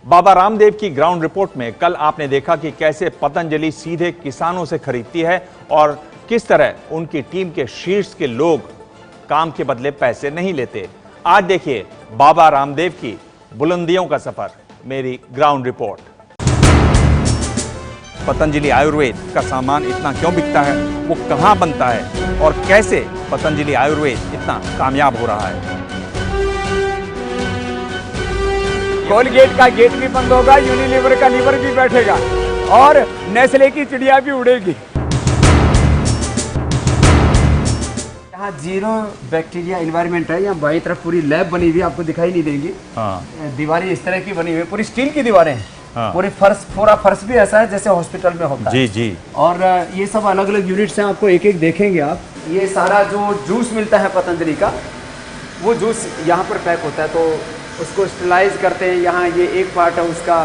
बाबा रामदेव की ग्राउंड रिपोर्ट में कल आपने देखा कि कैसे पतंजलि सीधे किसानों से खरीदती है और किस तरह उनकी टीम के शीर्ष के लोग काम के बदले पैसे नहीं लेते। आज देखिए बाबा रामदेव की बुलंदियों का सफर, मेरी ग्राउंड रिपोर्ट। पतंजलि आयुर्वेद का सामान इतना क्यों बिकता है, वो कहां बनता है और कैसे पतंजलि आयुर्वेद इतना कामयाब हो रहा है। कोलगेट का गेट भी बंद होगा, यूनिलीवर का लीवर भी बैठेगा और नेस्ले की चिड़िया भी उड़ेगी। यहाँ जीरो बैक्टीरिया एनवायरनमेंट है। यहाँ बाई तरफ पूरी लैब बनी हुई, आपको दिखाई नहीं देंगी। दीवारें इस तरह की बनी हुई, पूरी स्टील की दीवारें हैं। पूरी पूरा फर्श भी ऐसा है जैसे हॉस्पिटल में होता है। जी जी। और ये सब अलग अलग यूनिट्स हैं, आपको एक एक देखेंगे आप। ये सारा जो जूस मिलता है पतंजलि का, वो जूस यहाँ पर पैक होता है, तो उसको स्टरलाइज करते हैं। यहाँ ये एक पार्ट है उसका,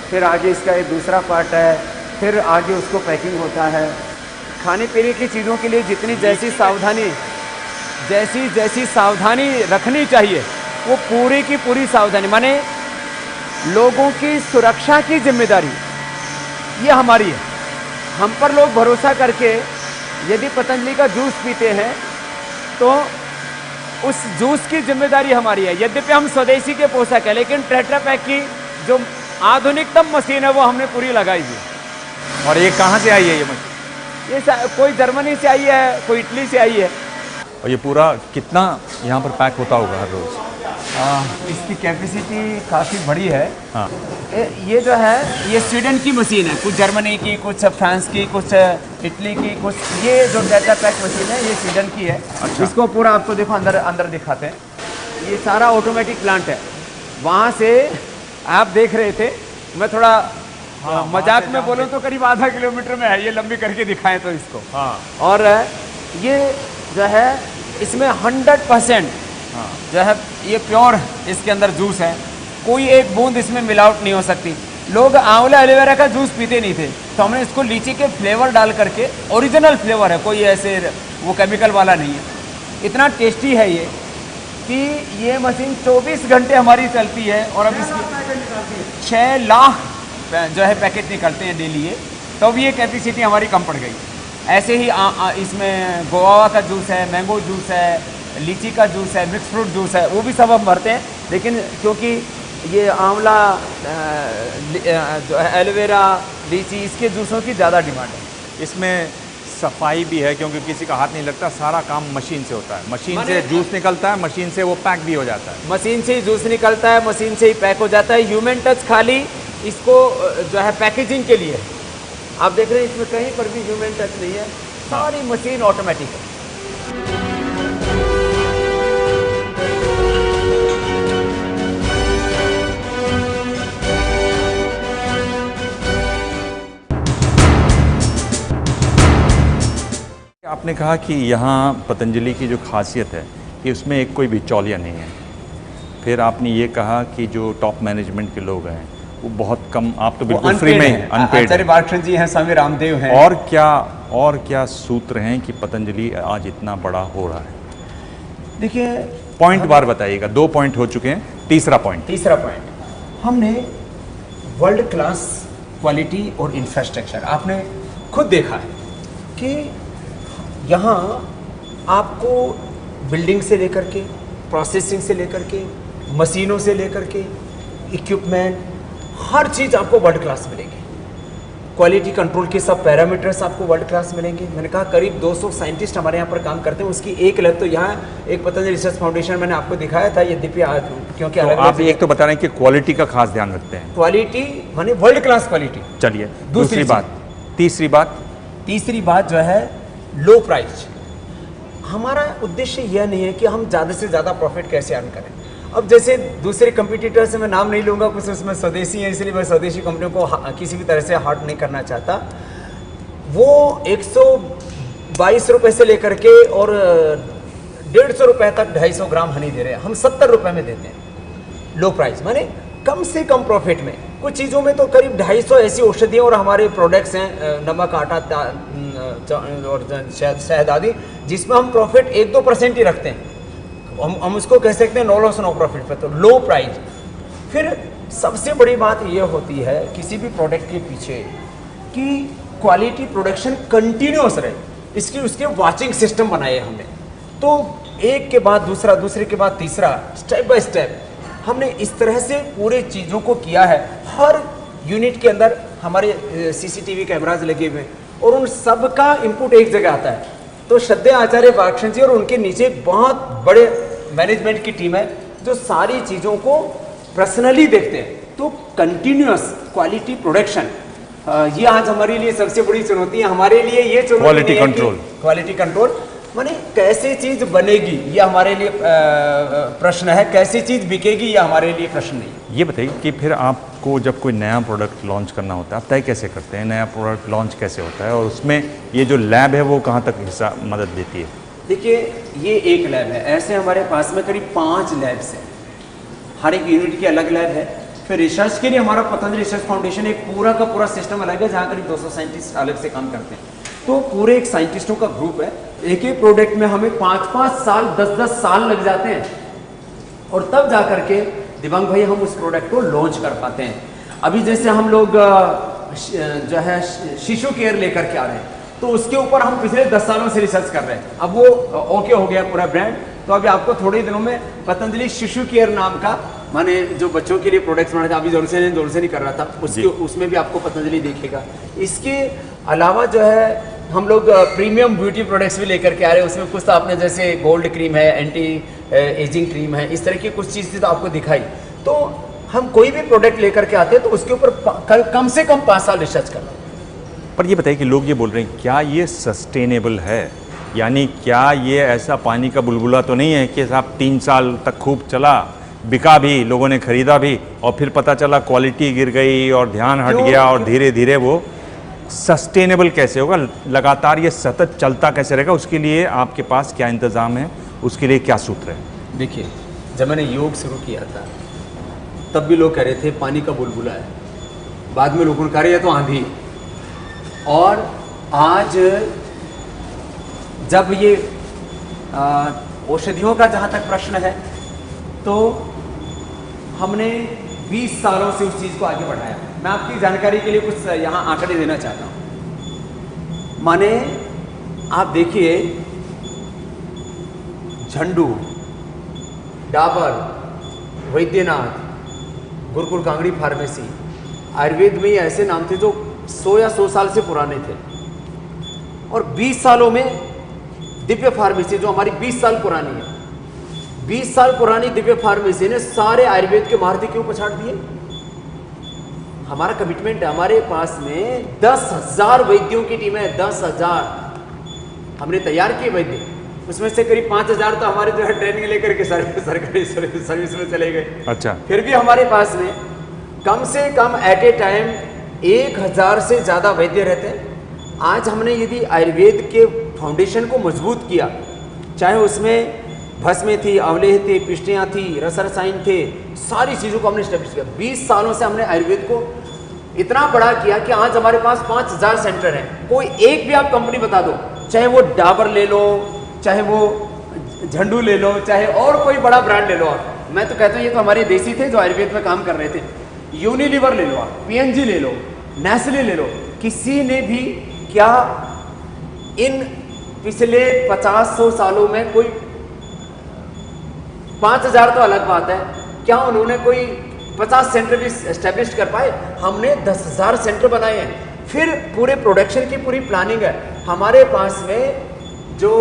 फिर आगे इसका एक दूसरा पार्ट है, फिर आगे उसको पैकिंग होता है। खाने पीने की चीज़ों के लिए जितनी जैसी सावधानी रखनी चाहिए, वो पूरी की पूरी सावधानी, माने लोगों की सुरक्षा की जिम्मेदारी ये हमारी है। हम पर लोग भरोसा करके यदि पतंजलि का जूस पीते हैं तो उस जूस की जिम्मेदारी हमारी है। यद्यपि हम स्वदेशी के पोषक है, लेकिन टेट्रा पैक की जो आधुनिकतम मशीन है वो हमने पूरी लगाई है। और ये कहाँ से आई है ये मशीन? ये कोई जर्मनी से आई है, कोई इटली से आई है। और ये पूरा कितना यहाँ पर पैक होता होगा हर रोज? इसकी कैपेसिटी काफ़ी बड़ी है। हाँ। ये जो है ये स्वीडन की मशीन है, कुछ जर्मनी की, कुछ फ्रांस की, कुछ इटली की, कुछ ये जो टेट्रा पैक मशीन है ये स्वीडन की है। अच्छा। इसको पूरा आपको देखो अंदर दिखाते हैं। ये सारा ऑटोमेटिक प्लांट है। वहाँ से आप देख रहे थे, मैं थोड़ा मजाक में बोलूँ तो करीब आधा किलोमीटर में है, ये लंबी करके दिखाएं तो इसको। हाँ। और ये जो है इसमें 100% जो है ये प्योर इसके अंदर जूस है, कोई एक बूंद इसमें मिलावट नहीं हो सकती। लोग आंवला एलोवेरा का जूस पीते नहीं थे, तो हमने इसको लीची के फ्लेवर डाल करके, ओरिजिनल फ्लेवर है, कोई ऐसे वो केमिकल वाला नहीं है। इतना टेस्टी है ये कि ये मशीन 24 घंटे हमारी चलती है। और अब इसकी 6 लाख जो है पैकेट निकलते हैं डेली ये, तो अब ये कैपेसिटी हमारी कम पड़ गई। ऐसे ही इसमें गोवा का जूस है, मैंगो जूस है, लीची का जूस है, मिक्स फ्रूट जूस है, वो भी सब हम भरते हैं। लेकिन क्योंकि ये आंवला जो है एलोवेरा, लीची, इसके जूसों की ज़्यादा डिमांड है। इसमें सफाई भी है क्योंकि किसी का हाथ नहीं लगता, सारा काम मशीन से होता है। मशीन से जूस निकलता है, मशीन से वो पैक भी हो जाता है। मशीन से ही जूस निकलता है, मशीन से ही पैक हो जाता है। ह्यूमन टच खाली इसको जो है पैकेजिंग के लिए। आप देख रहे हैं इसमें कहीं पर भी ह्यूमन टच नहीं है। सारी मशीन ऑटोमेटिक है। आपने कहा कि यहाँ पतंजलि की जो खासियत है कि उसमें एक कोई बिचौलिया नहीं है। फिर आपने ये कहा कि जो टॉप मैनेजमेंट के लोग हैं वो बहुत कम, आप तो बिल्कुल फ्री में अनपेड आचार्य बालकृष्ण जी हैं, स्वामी रामदेव हैं। और क्या सूत्र हैं कि पतंजलि आज इतना बड़ा हो रहा है? देखिए, पॉइंट बार बताइएगा। 2 पॉइंट हो चुके हैं, तीसरा पॉइंट हमने वर्ल्ड क्लास क्वालिटी और इंफ्रास्ट्रक्चर, आपने खुद देखा है कि यहाँ आपको बिल्डिंग से लेकर के, प्रोसेसिंग से लेकर के, मशीनों से लेकर के, इक्विपमेंट, हर चीज़ आपको वर्ल्ड क्लास मिलेगी। क्वालिटी कंट्रोल के सब पैरामीटर्स आपको वर्ल्ड क्लास मिलेंगे। मैंने कहा करीब 200 साइंटिस्ट हमारे यहाँ पर काम करते हैं, उसकी एक लैब तो यहाँ एक पतंजलि रिसर्च फाउंडेशन मैंने आपको दिखाया था, ये क्योंकि तो आप एक तो बता रहे हैं कि क्वालिटी का खास ध्यान रखते हैं। क्वालिटी माने वर्ल्ड क्लास क्वालिटी। चलिए तीसरी बात जो है लो प्राइस। हमारा उद्देश्य यह नहीं है कि हम ज़्यादा से ज़्यादा प्रॉफिट कैसे अर्न करें। अब जैसे दूसरे कंपटीटर से मैं नाम नहीं लूँगा, कुछ उसमें स्वदेशी है, इसलिए मैं स्वदेशी कंपनियों को किसी भी तरह से हर्ट नहीं करना चाहता। वो 122 रुपये से लेकर के और 150 रुपये तक 250 ग्राम हनी दे रहे हैं, हम 70 रुपये में देते हैं। लो प्राइस माने कम से कम प्रॉफिट में। कुछ चीज़ों में तो करीब 250 ऐसी औषधियाँ और हमारे प्रोडक्ट्स हैं, नमक, आटा और शहद आदि, जिसमें हम प्रॉफिट 1-2% ही रखते हैं। हम उसको कह सकते हैं नो लॉस नो प्रॉफिट पे, तो लो प्राइस। फिर सबसे बड़ी बात यह होती है किसी भी प्रोडक्ट के पीछे कि क्वालिटी प्रोडक्शन कंटिन्यूअस रहे, इसकी उसके वाचिंग सिस्टम बनाए हमने। तो एक के बाद दूसरा, दूसरे के बाद तीसरा, स्टेप बाय स्टेप हमने इस तरह से पूरे चीज़ों को किया है। हर यूनिट के अंदर हमारे CCTV कैमराज लगे हुए हैं और उन सब का इनपुट एक जगह आता है। तो श्रद्धेय आचार्य बालकृष्ण जी और उनके नीचे एक बहुत बड़े मैनेजमेंट की टीम है जो सारी चीज़ों को पर्सनली देखते हैं। तो कंटिन्यूअस क्वालिटी प्रोडक्शन, ये आज हमारे लिए सबसे बड़ी चुनौती है। हमारे लिए ये चुनौती क्वालिटी कंट्रोल माने कैसे चीज़ बनेगी ये हमारे लिए प्रश्न है, कैसी चीज़ बिकेगी ये हमारे लिए प्रश्न नहीं। ये बताइए कि फिर आपको जब कोई नया प्रोडक्ट लॉन्च करना होता है, आप तय कैसे करते हैं नया प्रोडक्ट लॉन्च कैसे होता है, और उसमें ये जो लैब है वो कहाँ तक हिस्सा मदद देती है? देखिए, ये एक लैब है, ऐसे हमारे पास में करीब 5 लैब्स हैं, हर एक यूनिट की अलग लैब है। फिर रिसर्च के लिए हमारा पतंजलि रिसर्च फाउंडेशन एक पूरा का पूरा सिस्टम अलग है, जहाँ करीब 200 साइंटिस्ट अलग से काम करते हैं। तो पूरे एक साइंटिस्टों का ग्रुप है। एक एक प्रोडक्ट में हमें 5-5 साल, 10-10 साल लग जाते हैं और तब जा करके दिव्यांग भाई हम उस प्रोडक्ट को लॉन्च कर पाते हैं। अभी जैसे हम लोग जो है शिशु केयर लेकर के आ रहे हैं, तो उसके ऊपर हम पिछले 10 सालों से रिसर्च कर रहे हैं। अब वो ओके हो गया पूरा ब्रांड, तो अभी आपको थोड़े दिनों में पतंजलि शिशु केयर नाम का, माने जो बच्चों के लिए प्रोडक्ट्स बनाते हैं, अभी जोर से नहीं कर रहा था, उसमें भी आपको पतंजलि देखेगा। इसके अलावा जो है हम लोग प्रीमियम ब्यूटी प्रोडक्ट्स भी लेकर के आ रहे हैं। उसमें कुछ तो आपने जैसे गोल्ड क्रीम है, एंटी एजिंग क्रीम है, इस तरह की कुछ चीज़ें तो आपको दिखाई। तो हम कोई भी प्रोडक्ट लेकर के आते हैं तो उसके ऊपर कम से कम 5 साल रिसर्च करते हैं। पर ये बताइए कि लोग ये बोल रहे हैं क्या ये सस्टेनेबल है, यानी क्या ये ऐसा पानी का बुलबुला तो नहीं है कि साहब 3 साल तक खूब चला, बिका भी, लोगों ने खरीदा भी, और फिर पता चला क्वालिटी गिर गई और ध्यान हट गया और धीरे धीरे वो सस्टेनेबल कैसे होगा, लगातार ये सतत चलता कैसे रहेगा? उसके लिए आपके पास क्या इंतज़ाम है, उसके लिए क्या सूत्र है? देखिए, जब मैंने योग शुरू किया था तब भी लोग कह रहे थे पानी का बुलबुला है, बाद में लोगों ने कहा ये तो आंधी। और आज जब ये औषधियों का जहाँ तक प्रश्न है, तो हमने 20 सालों से उस चीज़ को आगे बढ़ाया। मैं आपकी जानकारी के लिए कुछ यहाँ आंकड़े देना चाहता हूँ। माने आप देखिए, झंडू, डाबर, वैद्यनाथ, गुरुकुल कांगड़ी फार्मेसी, आयुर्वेद में ऐसे नाम थे जो 100 या 100 साल से पुराने थे। और 20 सालों में दिव्य फार्मेसी जो हमारी 20 साल पुरानी है, 20 साल पुरानी दिव्य फार्मेसी ने सारे आयुर्वेद के महारथी क्यों पछाड़ दिए? हमारा कमिटमेंट है, हमारे पास में 10,000 वैद्यों की टीम है, 10,000 हमने तैयार किए वैद्य, उसमें से करीब 5000 तो हमारे जो है ट्रेनिंग लेकर के सरकारी सर्विस में चले गए। अच्छा। फिर भी हमारे पास में कम से कम एट ए टाइम 1000 से ज़्यादा वैद्य रहते हैं। आज हमने यदि आयुर्वेद के फाउंडेशन को मजबूत किया, चाहे उसमें भस्में थी, अवलेह थे, पिष्टियाँ थी, रस रसायन थे, सारी चीज़ों को हमने स्टेब्लिश किया। 20 सालों से हमने आयुर्वेद को इतना बड़ा किया कि आज हमारे पास 5000 सेंटर हैं। कोई एक भी आप कंपनी बता दो, चाहे वो डाबर ले लो, चाहे वो झंडू ले लो, चाहे और कोई बड़ा ब्रांड ले लो। आप मैं तो कहता हूँ ये तो हमारे देसी थे जो आयुर्वेद में काम कर रहे थे। यूनिलीवर ले लो, आप पीएनजी ले लो, नेस्ले ले लो, किसी ने भी क्या इन पिछले 50-100 सालों में कोई 5000 तो अलग बात है, क्या उन्होंने कोई 50 सेंटर भी एस्टेब्लिश कर पाए? हमने 10,000 सेंटर बनाए हैं। फिर पूरे प्रोडक्शन की पूरी प्लानिंग है हमारे पास में। जो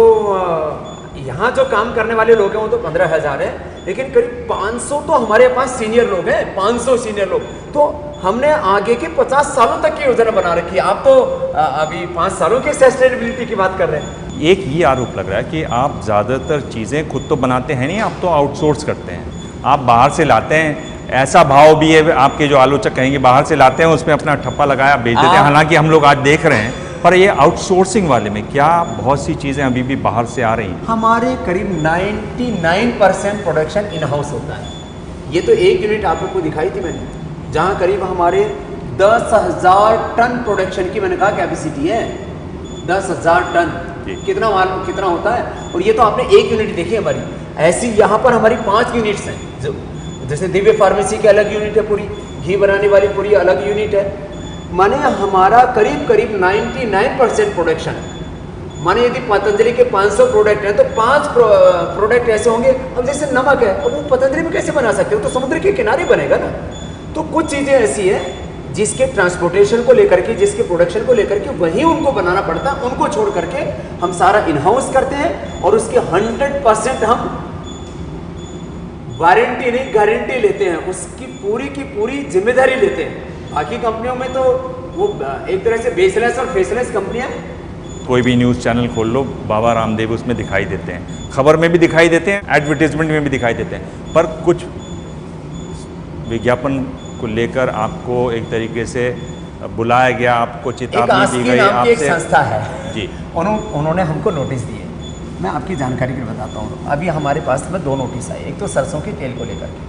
यहाँ जो काम करने वाले लोग हैं वो तो 15,000 हैं, लेकिन करीब 500 तो हमारे पास सीनियर लोग हैं, 500 सीनियर लोग। तो हमने आगे के 50 सालों तक की योजना बना रखी है। आप तो अभी 5 सालों की सस्टेनेबिलिटी की बात कर रहे हैं। एक ये आरोप लग रहा है कि आप ज़्यादातर चीज़ें खुद तो बनाते हैं नहीं, आप तो आउटसोर्स करते हैं, आप बाहर से लाते हैं। ऐसा भाव भी है, आपके जो आलोचक कहेंगे बाहर से लाते हैं, उसमें अपना ठप्पा लगाया बेच देते हैं। हालांकि हम लोग आज देख रहे हैं, पर ये आउटसोर्सिंग वाले में क्या बहुत सी चीज़ें अभी भी बाहर से आ रही हैं? हमारे करीब 99% प्रोडक्शन इन हाउस होता है। ये तो एक यूनिट आप लोग को दिखाई थी मैंने, जहाँ करीब हमारे 10,000 टन प्रोडक्शन की मैंने कहा कैपेसिटी है। 10,000 टन कितना मालूम कितना होता है? और ये तो आपने एक यूनिट देखी हमारी। ऐसी यहाँ पर हमारी 5 यूनिट्स हैं, जो जैसे दिव्य फार्मेसी की अलग यूनिट है, पूरी घी बनाने वाली पूरी अलग यूनिट है। माने हमारा करीब 99% प्रोडक्शन। माने यदि पतंजलि के 500 प्रोडक्ट हैं तो 5 प्रोडक्ट ऐसे होंगे। अब जैसे नमक है, अब वो पतंजलि में कैसे बना सकते हो? तो समुद्र के किनारे बनेगा ना। तो कुछ चीज़ें ऐसी हैं जिसके ट्रांसपोर्टेशन को लेकर के, जिसके प्रोडक्शन को लेकर के वहीं उनको बनाना पड़ता है। उनको छोड़ करके हम सारा इन हाउस करते हैं और उसके 100% हम वारंटी नहीं गारंटी लेते हैं, उसकी पूरी की पूरी जिम्मेदारी लेते हैं। बाकी कंपनियों में तो वो एक तरह से बेसलेस और फेसलेस कंपनियां। कोई भी न्यूज़ चैनल खोल लो, बाबा रामदेव उसमें दिखाई देते हैं, खबर में भी दिखाई देते हैं, एडवर्टीजमेंट में भी दिखाई देते हैं। पर कुछ विज्ञापन को लेकर आपको एक तरीके से बुलाया गया, आपको चेतावनी दी गई, आपसे एक संस्था है जी, उन्होंने हमको नोटिस दिए। मैं आपकी जानकारी के लिए बताता हूँ, अभी हमारे पास में 2 नोटिस आए। एक तो सरसों के तेल को लेकर के,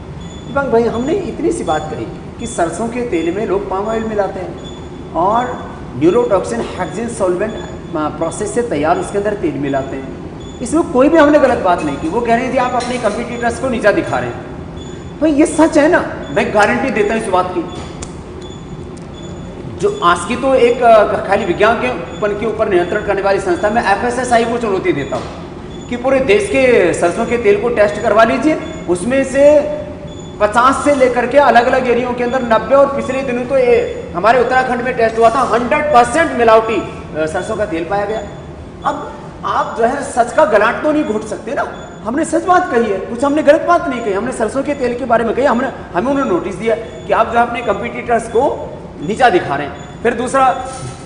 दीपक भाई हमने इतनी सी बात कही कि सरसों के तेल में लोग पाम ऑयल मिलाते हैं और न्यूरोटॉक्सिन हेक्सेन सॉल्वेंट प्रोसेस से तैयार उसके अंदर तेल मिलाते हैं। इसमें कोई भी हमने गलत बात नहीं की। वो कह रहे हैं जी आप अपने कंपटीटर्स को नीचा दिखा रहे हैं। भाई ये सच है ना, मैं गारंटी देता हूँ इस बात की। जो आज की तो एक खाली विज्ञापन के ऊपर नियंत्रण करने वाली संस्था में FSSAI को चुनौती देता हूँ कि पूरे देश के सरसों के तेल को टेस्ट करवा लीजिए, उसमें से 50 से लेकर के अलग अलग एरियो के अंदर 90, और पिछले दिनों तो हमारे उत्तराखंड में टेस्ट हुआ था, 100% मिलावटी सरसों का तेल पाया गया। अब आप जो है सच का गलाट तो नहीं घोट सकते ना। हमने सच बात कही है, कुछ हमने गलत बात नहीं कही। हमने सरसों के तेल के बारे में कही, हमें उन्होंने नोटिस दिया कि आप जो अपने कंपटीटर्स को नीचा दिखा रहे हैं। फिर दूसरा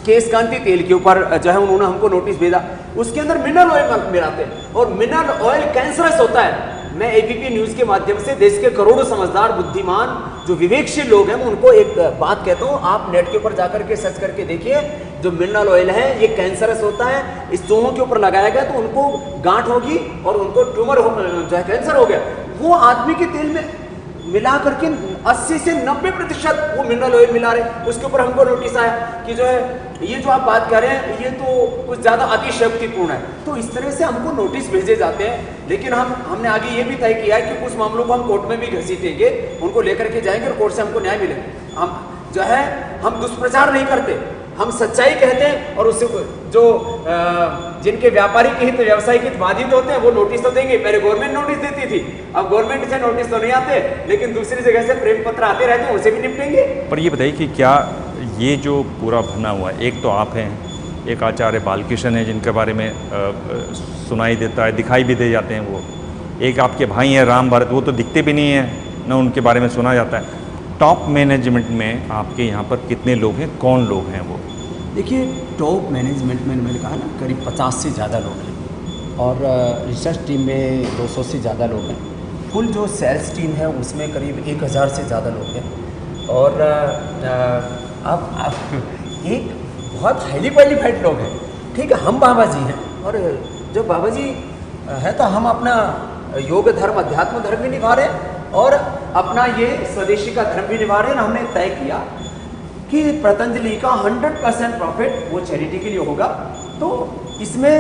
केश कांति तेल के ऊपर जो है उन्होंने हमको नोटिस भेजा, उसके अंदर मिनरल ऑयल मिलाते हैं और मिनरल ऑयल कैंसरस होता है। मैं ABP न्यूज के माध्यम से देश के करोड़ों समझदार बुद्धिमान जो विवेकशील लोग हैं, मैं उनको एक बात कहता हूँ, आप नेट के ऊपर जाकर के सर्च करके देखिए, जो मिनरल ऑयल है ये कैंसरस होता है। इस चूहों के ऊपर लगाया गया तो उनको गांठ होगी और उनको ट्यूमर जो है कैंसर हो गया। वो आदमी के तेल में मिला करके 80 से 90% वो मिनरल ऑयल मिला रहे। उसके ऊपर हमको नोटिस आया कि जो है ये जो आप बात कर रहे हैं ये तो कुछ ज़्यादा अतिशयोक्तिपूर्ण है। तो इस तरह से हमको नोटिस भेजे जाते हैं, लेकिन हमने आगे ये भी तय किया है कि कुछ मामलों को हम कोर्ट में भी घसीटेंगे, उनको लेकर के जाएंगे और कोर्ट से हमको न्याय मिलेगा। हम जो है हम दुष्प्रचार नहीं करते, हम सच्चाई कहते हैं और उससे जो जिनके व्यापारिक हित व्यवसायिक हित बाधित होते हैं वो नोटिस तो देंगे। पहले गवर्नमेंट नोटिस देती थी, अब गवर्नमेंट से नोटिस तो नहीं आते, लेकिन दूसरी जगह से प्रेम पत्र आते रहते हैं, उसे भी निपटेंगे। पर ये बताइए कि क्या ये जो पूरा बना हुआ है, एक तो आप हैं, एक आचार्य बालकृष्ण है जिनके बारे में सुनाई देता है, दिखाई भी दे जाते हैं, वो एक आपके भाई हैं राम भरत, वो तो दिखते भी नहीं हैं ना, उनके बारे में सुना जाता है। टॉप मैनेजमेंट में आपके यहाँ पर कितने लोग हैं, कौन लोग हैं वो? देखिए, टॉप मैनेजमेंट में मैंने कहा ना करीब 50 से ज़्यादा लोग हैं और रिसर्च टीम में 200 से ज़्यादा लोग हैं। कुल जो सेल्स टीम है उसमें करीब 1000 से ज़्यादा लोग हैं और अब एक बहुत हाईली क्वालिफाइड लोग हैं। ठीक है, हम बाबा जी हैं और जब बाबा जी है तो हम अपना योग धर्म अध्यात्म धर्म भी निभा रहे हैं और अपना ये स्वदेशी का धर्म भी निभा रहे हैं। हमने तय किया कि पतंजलि का 100% प्रॉफिट वो चैरिटी के लिए होगा। तो इसमें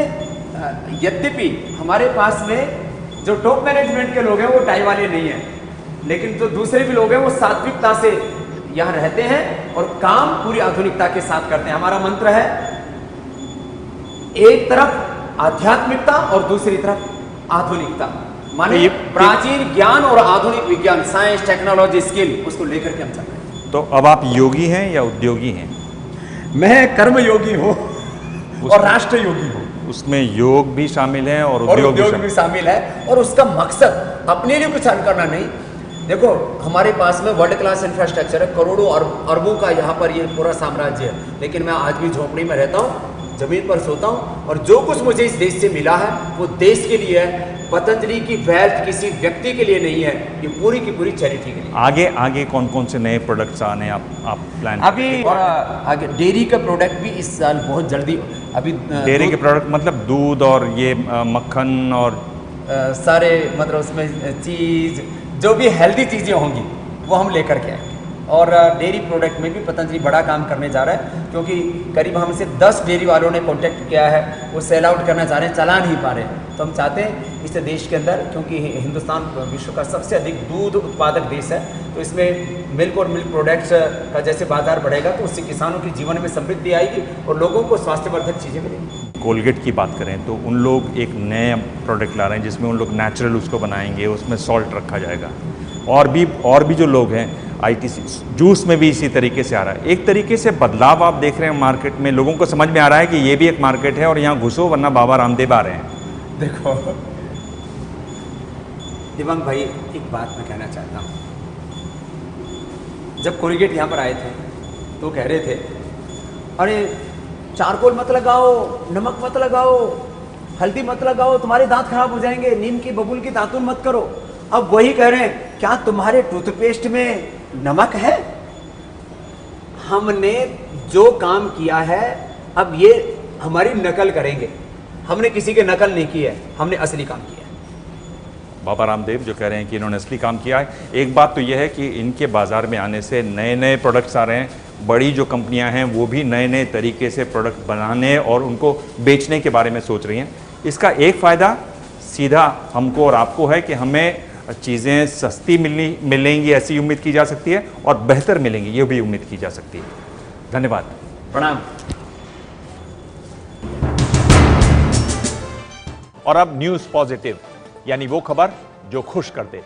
यद्यपि हमारे पास में जो टॉप मैनेजमेंट के लोग हैं वो टाई वाले नहीं हैं, लेकिन जो दूसरे भी लोग हैं वो सात्विकता से यहाँ रहते हैं और काम पूरी आधुनिकता के साथ करते हैं। हमारा मंत्र है एक तरफ आध्यात्मिकता और दूसरी तरफ आधुनिकता, माने प्राचीन ज्ञान और आधुनिक विज्ञान, साइंस टेक्नोलॉजी स्किल, उसको लेकर के हम चल रहे हैं। तो अब आप योगी हैं या उद्योगी हैं? मैं कर्म योगी हूँ और राष्ट्र योगी हूँ। उसमें योग भी शामिल है और उद्योग भी शामिल है और उसका मकसद अपने लिए कुछ हल करना नहीं। देखो, हमारे पास में वर्ल्ड क्लास इंफ्रास्ट्रक्चर है, करोड़ों अरबों का यहाँ पर ये पूरा साम्राज्य है, लेकिन मैं आज भी झोपड़ी में रहता हूँ, जमीन पर सोता हूँ और जो कुछ मुझे इस देश से मिला है वो देश के लिए है। पतंजलि की वेल्थ किसी व्यक्ति के लिए नहीं है, ये पूरी की पूरी चैरिटी के लिए। आगे कौन कौन से नए प्रोडक्ट्स आने आप प्लान? अभी आगे डेयरी का प्रोडक्ट भी इस साल बहुत जल्दी, अभी डेयरी के प्रोडक्ट मतलब दूध और ये मक्खन और सारे, मतलब उसमें चीज जो भी हेल्दी चीजें होंगी वो हम लेकर के आएंगे। और डेयरी प्रोडक्ट में भी पतंजलि बड़ा काम करने जा रहा है, क्योंकि करीब हमसे 10 डेयरी वालों ने कांटेक्ट किया है, वो सेल आउट करना चाह रहे हैं, चला नहीं पा रहे हैं। तो हम चाहते हैं इस देश के अंदर, क्योंकि हिंदुस्तान विश्व का सबसे अधिक दूध उत्पादक देश है, तो इसमें मिल्क और मिल्क प्रोडक्ट्स का जैसे बाजार बढ़ेगा तो उससे किसानों के जीवन में समृद्धि आएगी और लोगों को स्वास्थ्यवर्धक चीज़ें मिलेंगी। कोलगेट की बात करें तो उन लोग एक नए प्रोडक्ट ला रहे हैं जिसमें उन लोग नेचुरल उसको बनाएंगे, उसमें सॉल्ट रखा जाएगा। और भी जो लोग हैं आईटीसी जूस में भी इसी तरीके से आ रहा है। एक तरीके से बदलाव आप देख रहे हैं मार्केट में, लोगों को समझ में आ रहा है कि ये भी एक मार्केट है और यहाँ घुसो वरना बाबा रामदेव आ रहे हैं। देखो दिवंग भाई, एक बात मैं कहना चाहता हूँ। जब कोलगेट यहाँ पर आए थे तो कह रहे थे अरे चारकोल मत लगाओ, नमक मत लगाओ, हल्दी मत लगाओ, तुम्हारे दांत खराब हो जाएंगे, नीम की बबूल की दातुन मत करो। अब वही कह रहे हैं, क्या तुम्हारे टूथपेस्ट में नमक है? हमने जो काम किया है अब ये हमारी नकल करेंगे। हमने किसी के नकल नहीं की है, हमने असली काम किया है। बाबा रामदेव जो कह रहे हैं कि इन्होंने असली काम किया है। एक बात तो यह है कि इनके बाजार में आने से नए नए प्रोडक्ट्स आ रहे हैं। बड़ी जो कंपनियां हैं वो भी नए नए तरीके से प्रोडक्ट बनाने और उनको बेचने के बारे में सोच रही हैं। इसका एक फ़ायदा सीधा हमको और आपको है कि हमें चीज़ें सस्ती मिलेंगी ऐसी उम्मीद की जा सकती है और बेहतर मिलेंगी ये भी उम्मीद की जा सकती है। धन्यवाद, प्रणाम। और अब न्यूज़ पॉजिटिव, यानी वो खबर जो खुश कर दे।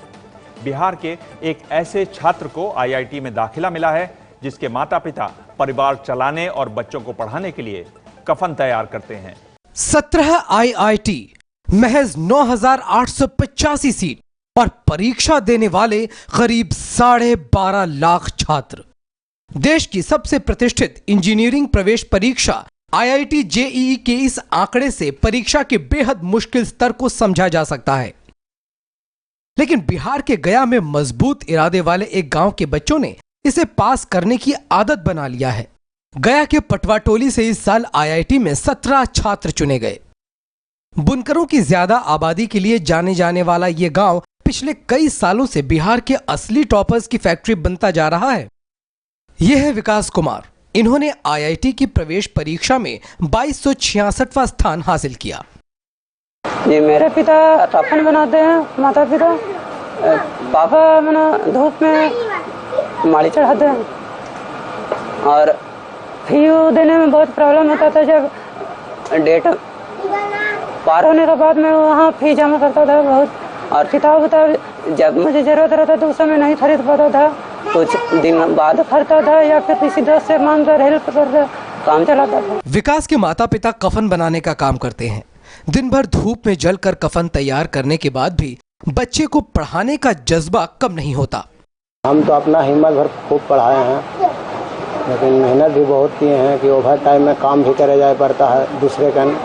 बिहार के एक ऐसे छात्र को आईआईटी में दाखिला मिला है जिसके माता पिता परिवार चलाने और बच्चों को पढ़ाने के लिए कफन तैयार करते हैं। 17 आईआईटी, महज 9,885 सीट और परीक्षा देने वाले करीब 12.5 लाख छात्र। देश की सबसे प्रतिष्ठित इंजीनियरिंग प्रवेश परीक्षा आईआईटी जेईई के इस आंकड़े से परीक्षा के बेहद मुश्किल स्तर को समझा जा सकता है। लेकिन बिहार के गया में मजबूत इरादे वाले एक गांव के बच्चों ने इसे पास करने की आदत बना लिया है। गया के पटवाटोली से इस साल आईआईटी में 17 छात्र चुने गए। बुनकरों की ज्यादा आबादी के लिए जाने जाने वाला यह गांव पिछले कई सालों से बिहार के असली टॉपर्स की फैक्ट्री बनता जा रहा है। यह है विकास कुमार। इन्होंने आईआईटी की प्रवेश परीक्षा में 2266वां स्थान हासिल किया। जी, मेरे पिता टाफन बनाते हैं, माता पिता। पापा मैंने धूप में माड़ी चढ़ाते हैं और फी देने में बहुत प्रॉब्लम होता था। जब डेट पार होने के बाद मैं वहाँ फी जमा करता था बहुत, और किताब जब मुझे जरूरत रहता तो उस समय नहीं खरीद पाता था, कुछ दिन बाद खरीदता था या फिर किसी दोस्त से मांग कर हेल्प करके काम चलाता था। विकास के माता पिता कफन बनाने का काम करते हैं। दिन भर धूप में जलकर कफन तैयार करने के बाद भी बच्चे को पढ़ाने का जज्बा कम नहीं होता। हम तो अपना हिम्मत भर खूब पढ़ाए हैं लेकिन मेहनत भी बहुत किए हैं कि ओवर टाइम में काम भी करे जाए पड़ता है दूसरे कन।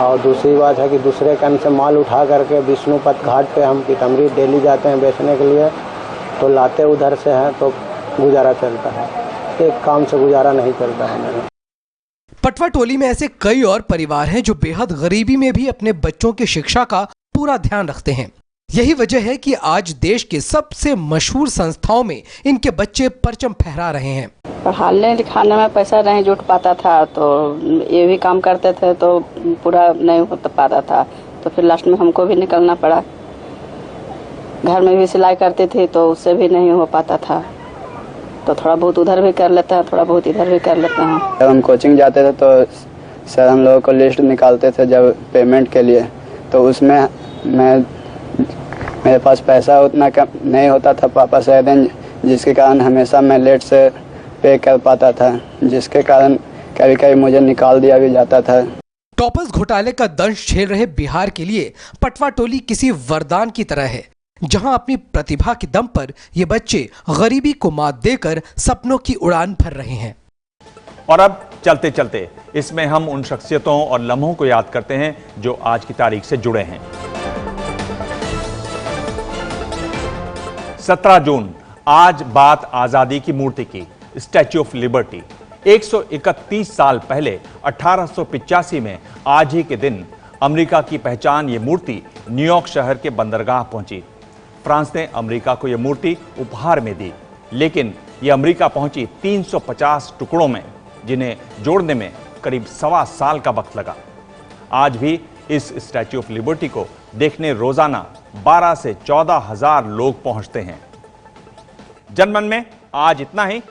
और दूसरी बात है कि दूसरे कन से माल उठा करके विष्णुपद घाट पे हम पीतमरी डेली जाते हैं बेचने के लिए, तो लाते उधर से हैं तो गुजारा चलता है, एक काम से गुजारा नहीं चलता है मेरा। पटवा टोली में ऐसे कई और परिवार हैं जो बेहद गरीबी में भी अपने बच्चों की शिक्षा का पूरा ध्यान रखते हैं। यही वजह है कि आज देश के सबसे मशहूर संस्थाओं में इनके बच्चे परचम फहरा रहे हैं। पढ़ाने लिखाने में पैसा नहीं जुट पाता था, तो ये भी काम करते थे तो पूरा नहीं हो पाता था, तो फिर लास्ट में हमको भी निकलना पड़ा। घर में भी सिलाई करती थी तो उससे भी नहीं हो पाता था, तो थोड़ा बहुत उधर भी कर लेते हैं, थोड़ा बहुत इधर भी कर लेते हैं। जब हम कोचिंग जाते थे तो सर हम लोगों को लिस्ट निकालते थे जब पेमेंट के लिए, तो उसमें मेरे पास पैसा उतना कम नहीं होता था पापा से दें, जिसके कारण हमेशा मैं लेट से पे कर पाता था, जिसके कारण कभी कभी मुझे निकाल दिया भी जाता था। टॉपर्स घोटाले का दंश झेल रहे बिहार के लिए पटवा टोली किसी वरदान की तरह है, जहां अपनी प्रतिभा के दम पर ये बच्चे गरीबी को मात देकर सपनों की उड़ान भर रहे हैं। और अब चलते चलते इसमें हम उन शख्सियतों और लम्हों को याद करते हैं जो आज की तारीख से जुड़े हैं। 17 जून, आज बात आजादी की मूर्ति की, स्टैच्यू ऑफ लिबर्टी। 131 साल पहले 1885 में आज ही के दिन अमेरिका की पहचान ये मूर्ति न्यूयॉर्क शहर के बंदरगाह पहुंची। फ्रांस ने अमेरिका को यह मूर्ति उपहार में दी, लेकिन यह अमेरिका पहुंची 350 टुकड़ों में, जिन्हें जोड़ने में करीब 1.25 साल का वक्त लगा। आज भी इस स्टैच्यू ऑफ लिबर्टी को देखने रोजाना 12 से 14 हजार लोग पहुंचते हैं। जनमन में आज इतना ही।